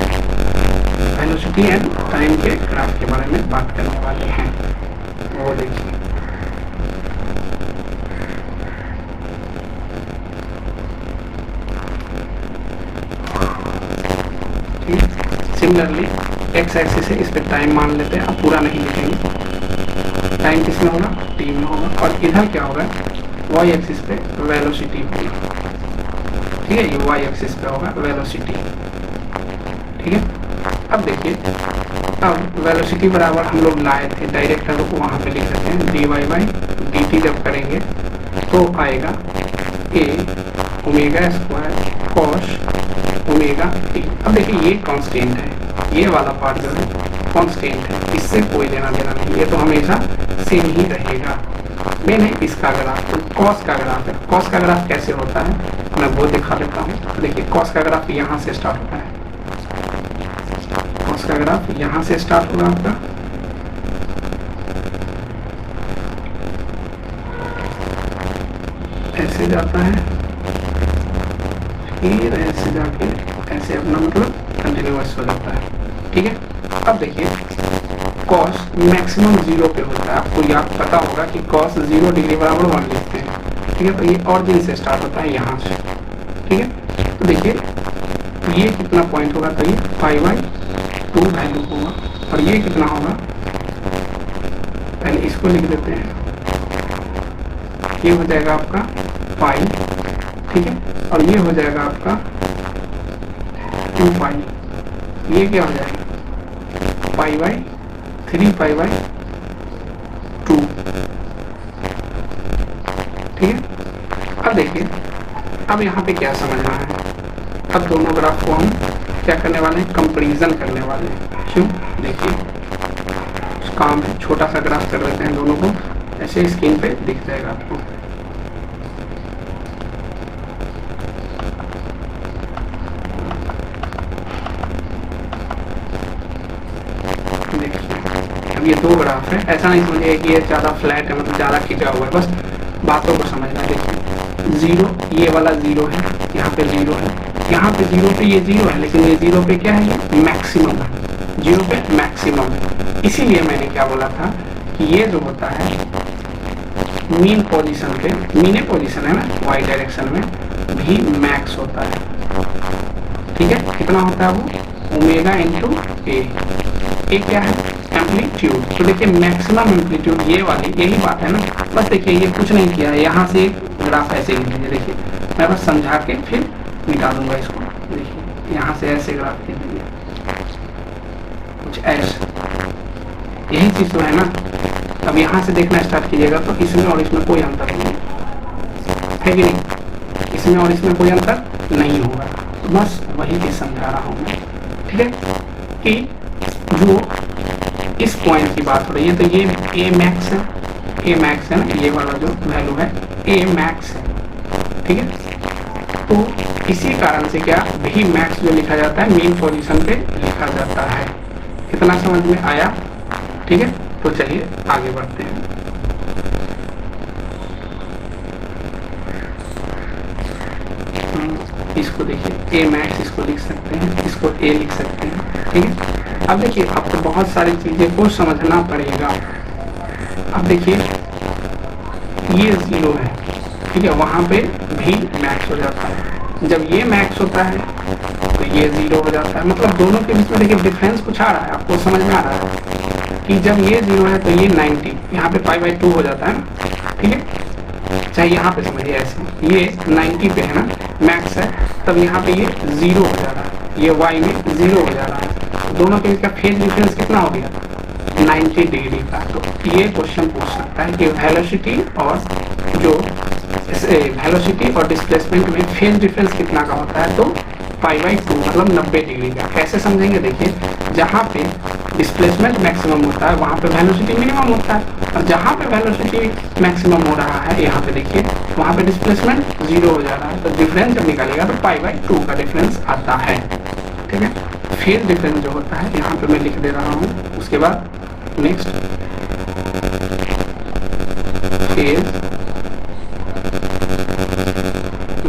velocity and time के ग्राफ के बारे में बात करने वाले हैं। वो देखिए, सिमिलरली एक्स एक्सिस है, इस पे टाइम मान लेते हैं, अब पूरा नहीं लिखेंगे। टाइम किस में होगा, टी में होगा, और इधर क्या होगा, वाई एक्सिस पे वेलोसिटी होगी, ठीक है। ये वाई एक्सिस पे होगा वेलोसिटी, ठीक है। अब देखिए, अब वेलोसिटी बराबर हम लोग लाए थे डायरेक्ट, हम लोग को वहाँ पे लिख सकते हैं dy/dt, जब करेंगे तो आएगा a omega square cos omega T. अब देखिए ये कांस्टेंट है, ये वाला पार्ट जो है कांस्टेंट है, इससे कोई लेना देना नहीं, ये तो हमेशा सेम ही रहेगा। मेन है इसका ग्राफ, तो कॉस का ग्राफ है। कॉस का ग्राफ कैसे होता है मैं वो दिखा देता हूँ। देखिए कॉस का ग्राफ यहाँ से स्टार्ट होता है, कॉस का ग्राफ यहाँ से स्टार्ट होगा आपका, ऐसे जाता है, फिर ऐसे जाके ऐसे अपना मतलब कंटिन्यूअस हो जाता है, ठीक है। अब देखिए कॉस मैक्सिमम 0 पे होता है, आपको याद पता होगा कि कॉस 0 डिग्री बराबर 1 लिखते हैं, ठीक है। तो ये ऑरिजिन से स्टार्ट होता है यहाँ से, ठीक है। तो देखिए ये कितना पॉइंट होगा, तो ये π/2 वैल्यू होगा, और ये कितना होगा, पहले इसको लिख देते हैं, ये हो जाएगा आपका पाई, ठीक है, और ये हो जाएगा आपका 2 पाई, ये क्या हो जाएगा π/3 π/2, ठीक है। अब देखिए, अब यहाँ पे क्या समझना है, अब दोनों ग्राफ को हम क्या करने वाले हैं, कंपैरिजन करने वाले हैं। क्यों, देखिए काम है, छोटा सा ग्राफ कर लेते हैं दोनों को, ऐसे स्क्रीन पे दिख जाएगा आपको। देखिए ये दो ग्राफ है, ऐसा नहीं समझिए कि ये ज़्यादा फ्लैट है, मतलब ज़्यादा खिंचा हुआ है, बस बातों को समझना है। देखिए जीरो, ये वाला जीरो है, यहाँ पे जीरो है, यहाँ पे जीरो पे ये जीरो है, लेकिन ये जीरो पे क्या है, ये मैक्सिमम है, जीरो पे मैक्सिमम है। इसीलिए मैंने क्या बोला था कि ये जो होता है मीन पोजीशन पे, मीन पोजीशन है ना वाई डायरेक्शन में, भी मैक्स होता है, ठीक है। कितना होता है वो, ओमेगा इंटू ए क्या है, एम्पलीट्यूड। तो देखिए मैक्सिमम एम्पलीट्यूड ये वाली, यही बात है ना। बस देखिए ये कुछ नहीं किया है, यहाँ से ग्राफ ऐसे लिख लीजिए। देखिए मैं बस समझा के फिर मिटा दूंगा इसको। देखिए यहाँ से ऐसे ग्राफ लिख लीजिए, कुछ ऐसे, यही चीज तो है ना। अब यहाँ से देखना स्टार्ट कीजिएगा तो इसमें और इसमें कोई अंतर नहीं है कि नहीं, इसमें और इसमें कोई अंतर नहीं होगा। तो बस वही चीज समझा रहा हूँ मैं, ठीक है। कि जो इस पॉइंट की बात हो रही है, तो ये ए मैक्स है, ए मैक्स है ना, ये वाला जो वैल्यू है ए मैक्स है, ठीक है। तो इसी कारण से क्या भी मैक्स जो लिखा जाता है मीन पोजीशन पे लिखा जाता है। कितना समझ में आया, ठीक है। तो चलिए आगे बढ़ते हैं। इसको देखिए ए मैक्स, इसको लिख सकते हैं, इसको ए लिख सकते हैं, ठीक है। अब देखिए आपको बहुत सारी चीजें को समझना पड़ेगा। अब देखिए ये जीरो है, ठीक है, वहां पे भी मैक्स हो जाता है। जब ये मैक्स होता है तो ये जीरो हो जाता है। मतलब दोनों के बीच में देखिए डिफरेंस कुछ आ रहा है, आपको समझ में आ रहा है कि जब ये जीरो है तो ये 90, यहाँ पे π/2 हो जाता है ना, ठीक है। चाहे यहाँ पे समझिए ऐसे, ये 90 पे है ना, मैक्स है, तब यहाँ पे ये जीरो हो जा रहा है, ये y में जीरो हो जा रहा है। दोनों के बीच का फेज डिफरेंस कितना हो गया, 90 डिग्री का। तो ये क्वेश्चन पूछ सकता है कि वेलोसिटी और जो वेलोसिटी और डिस्प्लेसमेंट में फेज डिफरेंस कितना का होता है, तो π/2 मतलब 90 डिग्री का। कैसे समझेंगे, देखिए जहाँ पे डिस्प्लेसमेंट मैक्सिमम होता है वहाँ पे वेलोसिटी मिनिमम होता है, और जहाँ पे वेलोसिटी मैक्सिमम हो रहा है यहाँ पे देखिए वहाँ पे डिस्प्लेसमेंट जीरो हो जा रहा है। तो डिफरेंस जब निकालेगा तो π/2 का डिफरेंस आता है, ठीक है। फेज डिफरेंस जो होता है यहाँ पे मैं लिख दे रहा हूँ। उसके बाद नेक्स्ट फेज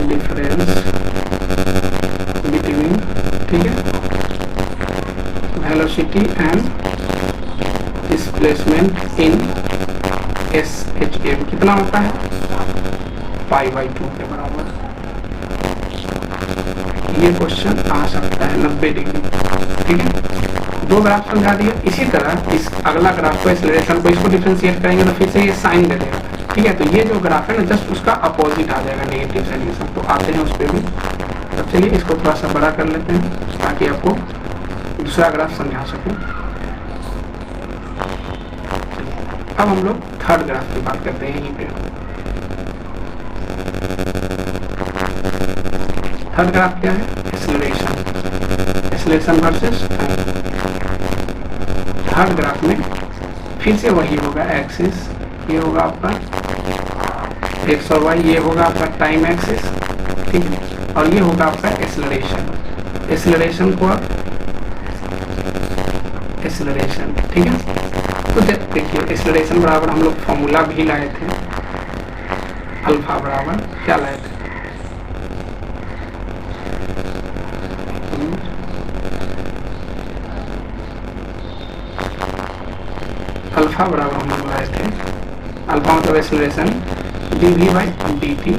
डिफरेंस बिटवीन, ठीक है, velocity and displacement in SHM कितना होता है, π/2 के बराबर। ये क्वेश्चन आ सकता है 90 डिग्री, ठीक है। दो ग्राफ समझा दिए। इसी तरह इस अगला ग्राफ को, एक्सेलरेशन को, इसको डिफरेंशिएट करेंगे तो फिर से ये साइन दे देगा, ठीक है। तो ये जो ग्राफ है ना जस्ट उसका अपोजिट आ जाएगा, नेगेटिव साइन। तो आते हैं उस पर भी। तो चलिए इसको थोड़ा सा बड़ा कर लेते हैं ताकि आपको दूसरा ग्राफ समझा सकें। अब हम लोग थर्ड ग्राफ की बात करते हैं। यहीं पे थर्ड ग्राफ क्या है, acceleration, acceleration versus. Third graph में फिर से वही होगा, एक्सिस ये होगा आपका एक्स और वाई, ये होगा आपका टाइम एक्सिस, ठीक है, और ये होगा आपका एक्सेलरेशन। एक्सेलरेशन को एक्सेलरेशन, ठीक है। तो देखिए एक्सेलरेशन बराबर हम लोग फॉर्मूला भी लाए थे, अल्फा बराबर क्या लाए थे, अल्फा बराबर हम लोग लाए थे, अल्फा मतलब एक्सेलरेशन dv/dt।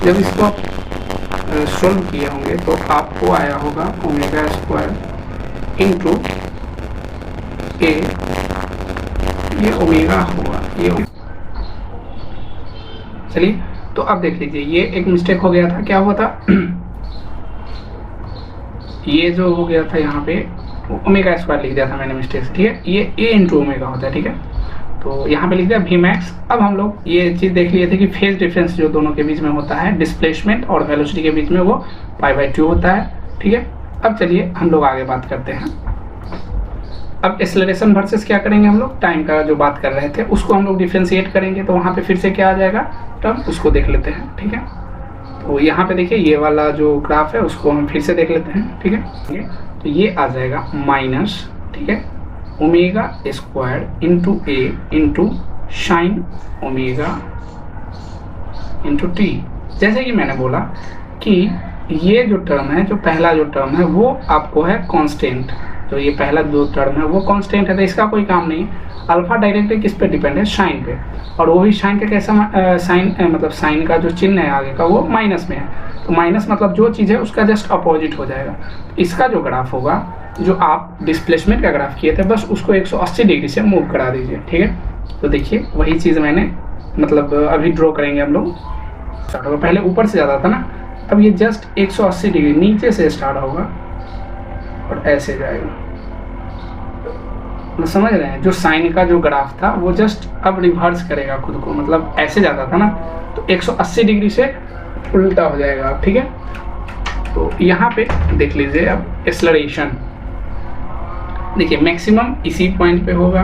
जब इसको आप सोल्व किए होंगे तो आपको आया होगा ओमेगा स्क्वायर इंटू ए, ये ओमेगा होगा ये। चलिए तो अब देख लीजिए, ये एक मिस्टेक हो गया था। क्या हुआ था, ये जो हो गया था यहाँ पे ओमेगा स्क्वायर लिख दिया था मैंने मिस्टेक से, ठीक है। ये ए इंटू ओमेगा होता है, ठीक है। तो यहाँ पे लिख दिया वी मैक्स। अब हम लोग ये चीज़ देख लिए थे कि फेज डिफरेंस जो दोनों के बीच में होता है डिस्प्लेसमेंट और वेलोसिटी के बीच में, वो π/2 होता है, ठीक है। अब चलिए हम लोग आगे बात करते हैं। अब एक्सेलरेशन वर्सेस क्या करेंगे, हम लोग टाइम का जो बात कर रहे थे उसको हम लोग डिफरेंशिएट करेंगे। तो वहाँ पे फिर से क्या आ जाएगा टर्म, उसको देख लेते हैं, ठीक है। तो यहाँ पे देखिए ये वाला जो ग्राफ है उसको हम फिर से देख लेते हैं, ठीक है। तो ये आ जाएगा माइनस, ठीक है, omega square into a into sine omega into t. जैसे कि मैंने बोला कि ये जो टर्म है, जो पहला जो टर्म है वो आपको है कांस्टेंट, जो ये पहला दो टर्म है वो कांस्टेंट है, तो इसका कोई काम नहीं है। अल्फा डायरेक्टली किस पे डिपेंड है, साइन पे, और वो भी साइन का कैसा साइन मतलब साइन का जो चिन्ह है आगे का वो माइनस में है, तो माइनस मतलब जो चीज़ है उसका जस्ट अपोजिट हो जाएगा। इसका जो ग्राफ होगा, जो आप डिस्प्लेसमेंट का ग्राफ किए थे, बस उसको 180 डिग्री से मूव करा दीजिए, ठीक है। तो देखिए वही चीज़ मैंने मतलब अभी ड्रॉ करेंगे हम लोग। स्टार्ट होगा, पहले ऊपर से ज़्यादा था ना, अब ये जस्ट 180 डिग्री नीचे से स्टार्ट होगा और ऐसे जाएगा। तो समझ रहे हैं, जो साइन का जो ग्राफ था वो जस्ट अब रिवर्स करेगा खुद को, मतलब ऐसे जाता था ना तो 180 डिग्री से उल्टा हो जाएगा, ठीक है। तो यहाँ पे देख लीजिए अब एक्सेलरेशन, देखिए मैक्सिमम इसी पॉइंट पे होगा।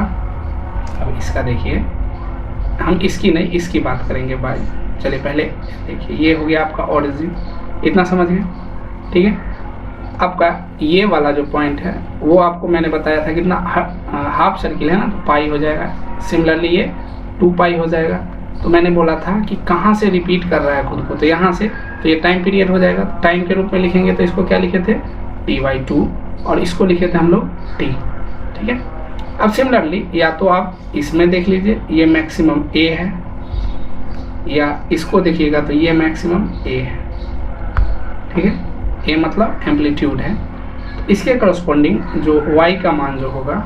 अब इसका देखिए, हम इसकी नहीं इसकी बात करेंगे बाय। चलिए पहले देखिए, ये हो गया आपका ओरिजिन, इतना समझ गए, ठीक है। आपका ये वाला जो पॉइंट है वो आपको मैंने बताया था कितना, हाफ सर्किल है ना, तो पाई हो जाएगा। सिमिलरली ये 2 पाई हो जाएगा। तो मैंने बोला था कि कहाँ से रिपीट कर रहा है खुद को, तो यहाँ से, तो ये टाइम पीरियड हो जाएगा। टाइम के रूप में लिखेंगे तो इसको क्या लिखे थे, t/2, और इसको लिखे थे हम लोग t, ठीक है। अब सिमिलरली या तो आप इसमें देख लीजिए, ये मैक्सिमम a है, या इसको देखिएगा तो ये मैक्सिमम a है, ठीक है। a मतलब एम्पलीट्यूड है, इसके करस्पॉन्डिंग जो y का मान जो होगा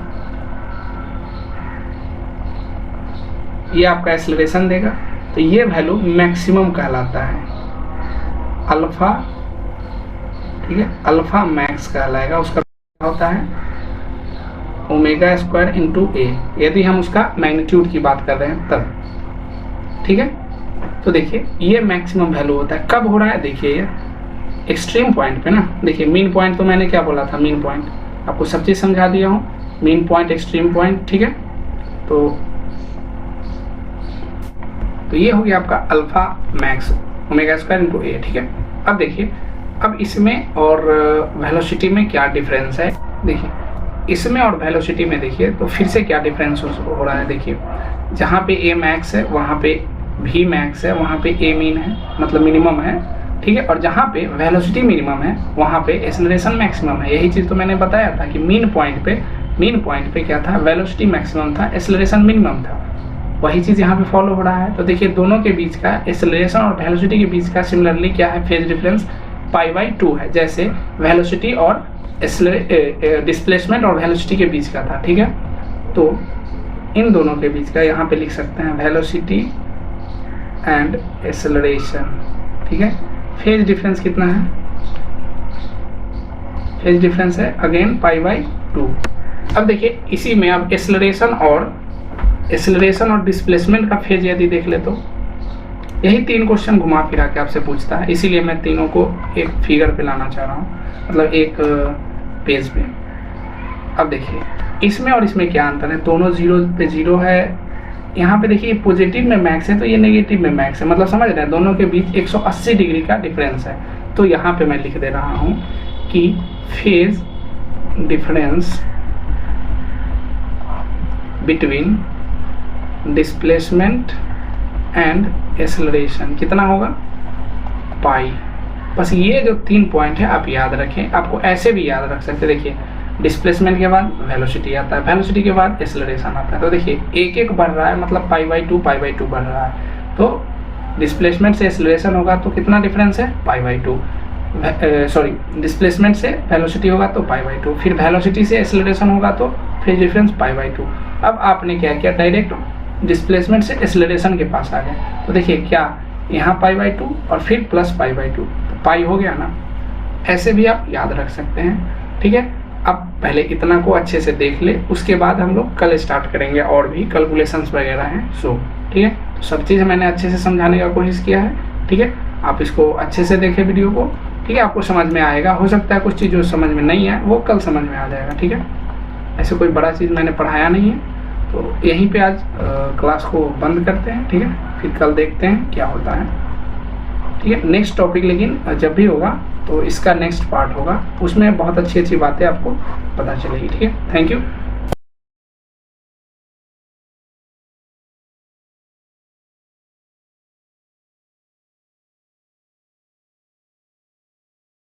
ये आपका एक्सेलरेशन देगा, तो ये वैल्यू मैक्सिमम कहलाता है, अल्फा, ठीक है, अल्फा मैक्स कहलाएगा। उसका होता है ओमेगा स्क्वायर इंटू ए, यदि हम उसका मैग्नीट्यूड की बात कर रहे हैं तब, ठीक है। तो देखिए ये मैक्सिमम वैल्यू होता है, कब हो रहा है, देखिए ये एक्सट्रीम पॉइंट पे ना। देखिए मीन पॉइंट तो मैंने क्या बोला था, मीन पॉइंट आपको सब चीज़ समझा दिया हूँ, मीन पॉइंट एक्सट्रीम पॉइंट, ठीक है। तो ये हो गया आपका alpha max omega square into a, ठीक है। अब देखिए, अब इसमें और वेलोसिटी में क्या डिफरेंस है, देखिए इसमें और वेलोसिटी में देखिए तो फिर से क्या डिफरेंस हो रहा है। देखिए जहाँ पे ए मैक्स है वहाँ पे भी मैक्स है, वहाँ पे ए मीन है, मतलब मिनिमम है, ठीक है। और जहाँ पे वेलोसिटी मिनिमम है वहाँ पे एक्सेलरेशन मैक्सिमम है। यही चीज़ तो मैंने बताया था कि मीन पॉइंट पे क्या था, वेलोसिटी मैक्सिमम था, एक्सेलरेशन मिनिमम था। वही चीज़ यहाँ पे फॉलो हो रहा है। तो देखिए दोनों के बीच का, एक्सेलरेशन और वेलोसिटी के बीच का सिमिलरली क्या है, फेज डिफरेंस π/2 है, जैसे वेलोसिटी और डिस्प्लेसमेंट और वेलोसिटी के बीच का था, ठीक है। तो इन दोनों के बीच का यहाँ पे लिख सकते हैं वेलोसिटी एंड एक्सेलरेशन, ठीक है। फेज डिफरेंस कितना है, फेज डिफरेंस है अगेन π/2। अब देखिए इसी में अब एक्सेलरेशन और डिस्प्लेसमेंट का फेज यदि देख ले तो यही 3 क्वेश्चन घुमा फिरा के आपसे पूछता है, इसीलिए मैं तीनों को एक फिगर पे लाना चाह रहा हूँ, मतलब एक पेज पे। अब देखिए इसमें और इसमें क्या अंतर है, दोनों 0 पे 0 है। यहाँ पे देखिए पॉजिटिव में मैक्स है तो ये नेगेटिव में मैक्स है, मतलब समझ रहे हैं, दोनों के बीच 180 डिग्री का डिफरेंस है। तो यहाँ पे मैं लिख दे रहा हूँ कि phase difference between displacement and acceleration कितना होगा, पाई। बस ये जो 3 पॉइंट है आप याद रखें, आपको ऐसे भी याद रख सकते हैं। देखिए डिस्प्लेसमेंट के बाद वेलोसिटी आता है, वेलोसिटी के बाद एक्सेलरेशन आता है। तो देखिए एक एक बढ़ रहा है, मतलब π/2 बढ़ रहा है। तो डिस्प्लेसमेंट से एक्सेलरेशन होगा तो कितना डिफरेंस है, π/2। सॉरी, डिस्प्लेसमेंट से वेलोसिटी होगा तो π/2, फिर वेलोसिटी से एक्सेलरेशन होगा तो फेज डिफरेंस π/2। अब आपने क्या किया, डायरेक्ट डिस्प्लेसमेंट से एक्सेलरेशन के पास आ गए। तो देखिए क्या, यहाँ π/2 और फिर प्लस π/2, तो पाई हो गया ना। ऐसे भी आप याद रख सकते हैं, ठीक है। अब पहले इतना को अच्छे से देख ले, उसके बाद हम लोग कल स्टार्ट करेंगे और भी कैलकुलेशंस वगैरह हैं, सो ठीक है। तो सब चीज़ मैंने अच्छे से समझाने का कोशिश किया है, ठीक है। आप इसको अच्छे से देखें वीडियो को, ठीक है, आपको समझ में आएगा। हो सकता है कुछ चीज़ जो समझ में नहीं है वो कल समझ में आ जाएगा, ठीक है। ऐसे कोई बड़ा चीज़ मैंने पढ़ाया नहीं है, तो यहीं पे आज क्लास को बंद करते हैं, ठीक है। फिर कल देखते हैं क्या होता है, ठीक है। नेक्स्ट टॉपिक लेकिन जब भी होगा तो इसका नेक्स्ट पार्ट होगा, उसमें बहुत अच्छी अच्छी बातें आपको पता चलेगी, ठीक है। Thank you.